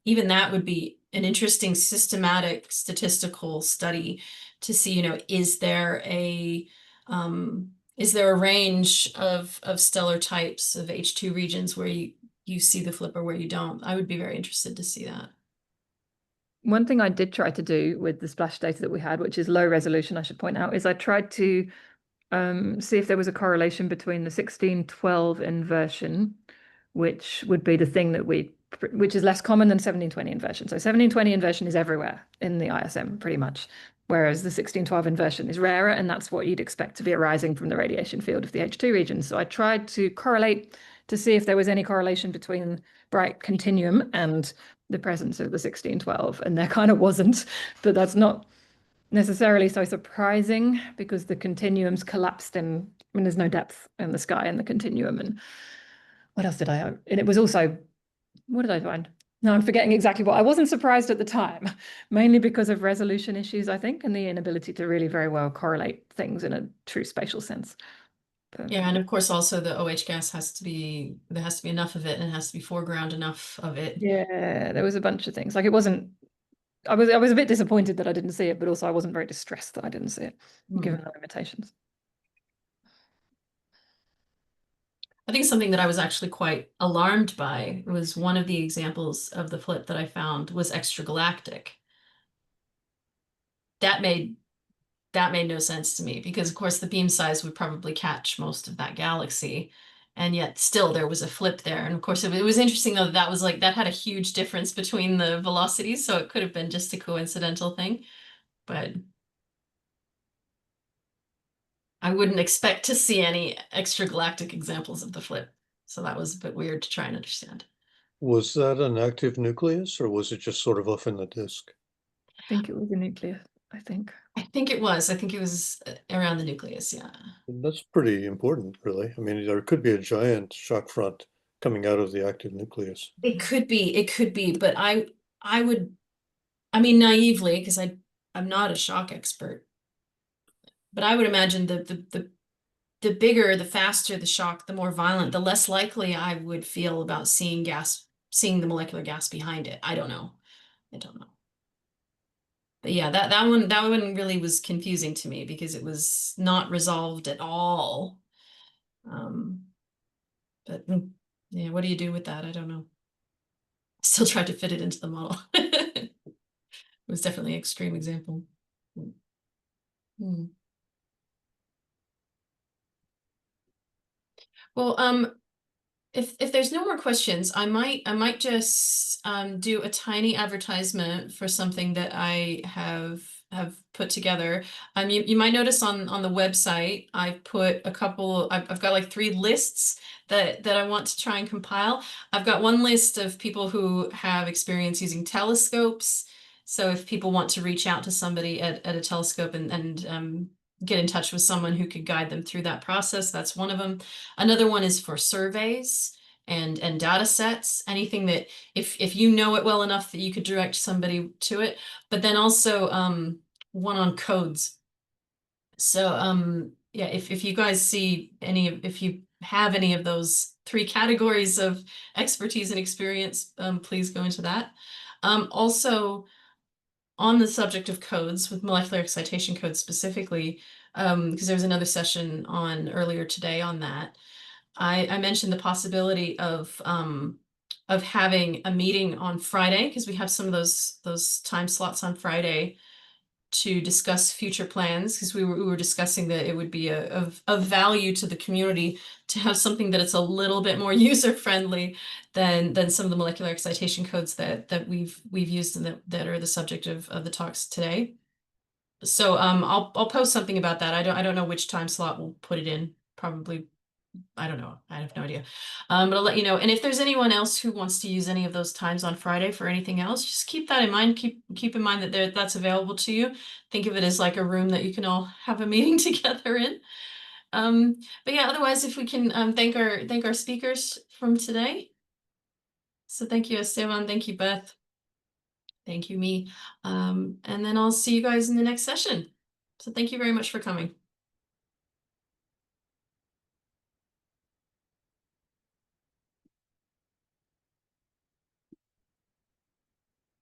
even that would be an interesting systematic statistical study to see, you know, is there a range of stellar types of H2 regions where you see the flip or where you don't? I would be very interested to see that. One thing I did try to do with the splash data that we had, which is low resolution, I should point out, is I tried to see if there was a correlation between the 1612 inversion, which would be the thing that which is less common than 1720 inversion. So 1720 inversion is everywhere in the ISM pretty much, whereas the 1612 inversion is rarer, and that's what you'd expect to be arising from the radiation field of the H2 region. So I tried to correlate to see if there was any correlation between bright continuum and the presence of the 1612, and there kind of wasn't, but that's not necessarily so surprising because the continuums collapsed when there's no depth in the sky in the continuum. And what else did I have? And it was also, what did I find? No, I'm forgetting exactly what. I wasn't surprised at the time, mainly because of resolution issues, I think, and the inability to really very well correlate things in a true spatial sense. But, yeah, and of course also the OH gas there has to be enough of it, and it has to be foreground enough of it. Yeah, there was a bunch of things. Like it wasn't, I was a bit disappointed that I didn't see it, but also I wasn't very distressed that I didn't see it, given the limitations. I think something that I was actually quite alarmed by was one of the examples of the flip that I found was extragalactic. That made no sense to me because, of course, the beam size would probably catch most of that galaxy, and yet still there was a flip there. And of course, it was interesting though that was like that had a huge difference between the velocities, so it could have been just a coincidental thing, but I wouldn't expect to see any extragalactic examples of the flip. So that was a bit weird to try and understand. Was that an active nucleus or was it just sort of off in the disk? I think it was a nucleus, I think. I think it was around the nucleus, yeah. That's pretty important, really. I mean, there could be a giant shock front coming out of the active nucleus. It could be, but I mean, naively, because I'm not a shock expert, but I would imagine the bigger, the faster the shock, the more violent, the less likely I would feel about seeing the molecular gas behind it. I don't know. But yeah, that one really was confusing to me because it was not resolved at all. But yeah, what do you do with that? I don't know. Still tried to fit it into the model. It was definitely an extreme example. Well, if there's no more questions, I might just do a tiny advertisement for something that I have put together. You might notice on the website I've put a couple. I've got like 3 lists that I want to try and compile. I've got one list of people who have experience using telescopes. So if people want to reach out to somebody at a telescope and get in touch with someone who could guide them through that process, that's one of them. Another one is for surveys and data sets, anything that if you know it well enough that you could direct somebody to it, but then also one on codes. So yeah, if you guys see if you have any of those 3 categories of expertise and experience, please go into that. Also, on the subject of codes, with molecular excitation codes specifically, because there was another session on earlier today on that, I mentioned the possibility of having a meeting on Friday, because we have some of those time slots on Friday to discuss future plans, because we were discussing that it would be of value to the community to have something that it's a little bit more user friendly than some of the molecular excitation codes that we've used and that are the subject of the talks today. So I'll post something about that. I don't know which time slot we'll put it in. Probably, I don't know. I have no idea. But I'll let you know. And if there's anyone else who wants to use any of those times on Friday for anything else, just keep that in mind. Keep in mind that that's available to you. Think of it as like a room that you can all have a meeting together in. But yeah, otherwise, if we can thank our speakers from today. So thank you, Esteban. Thank you, Beth. Thank you, me. And then I'll see you guys in the next session. So thank you very much for coming.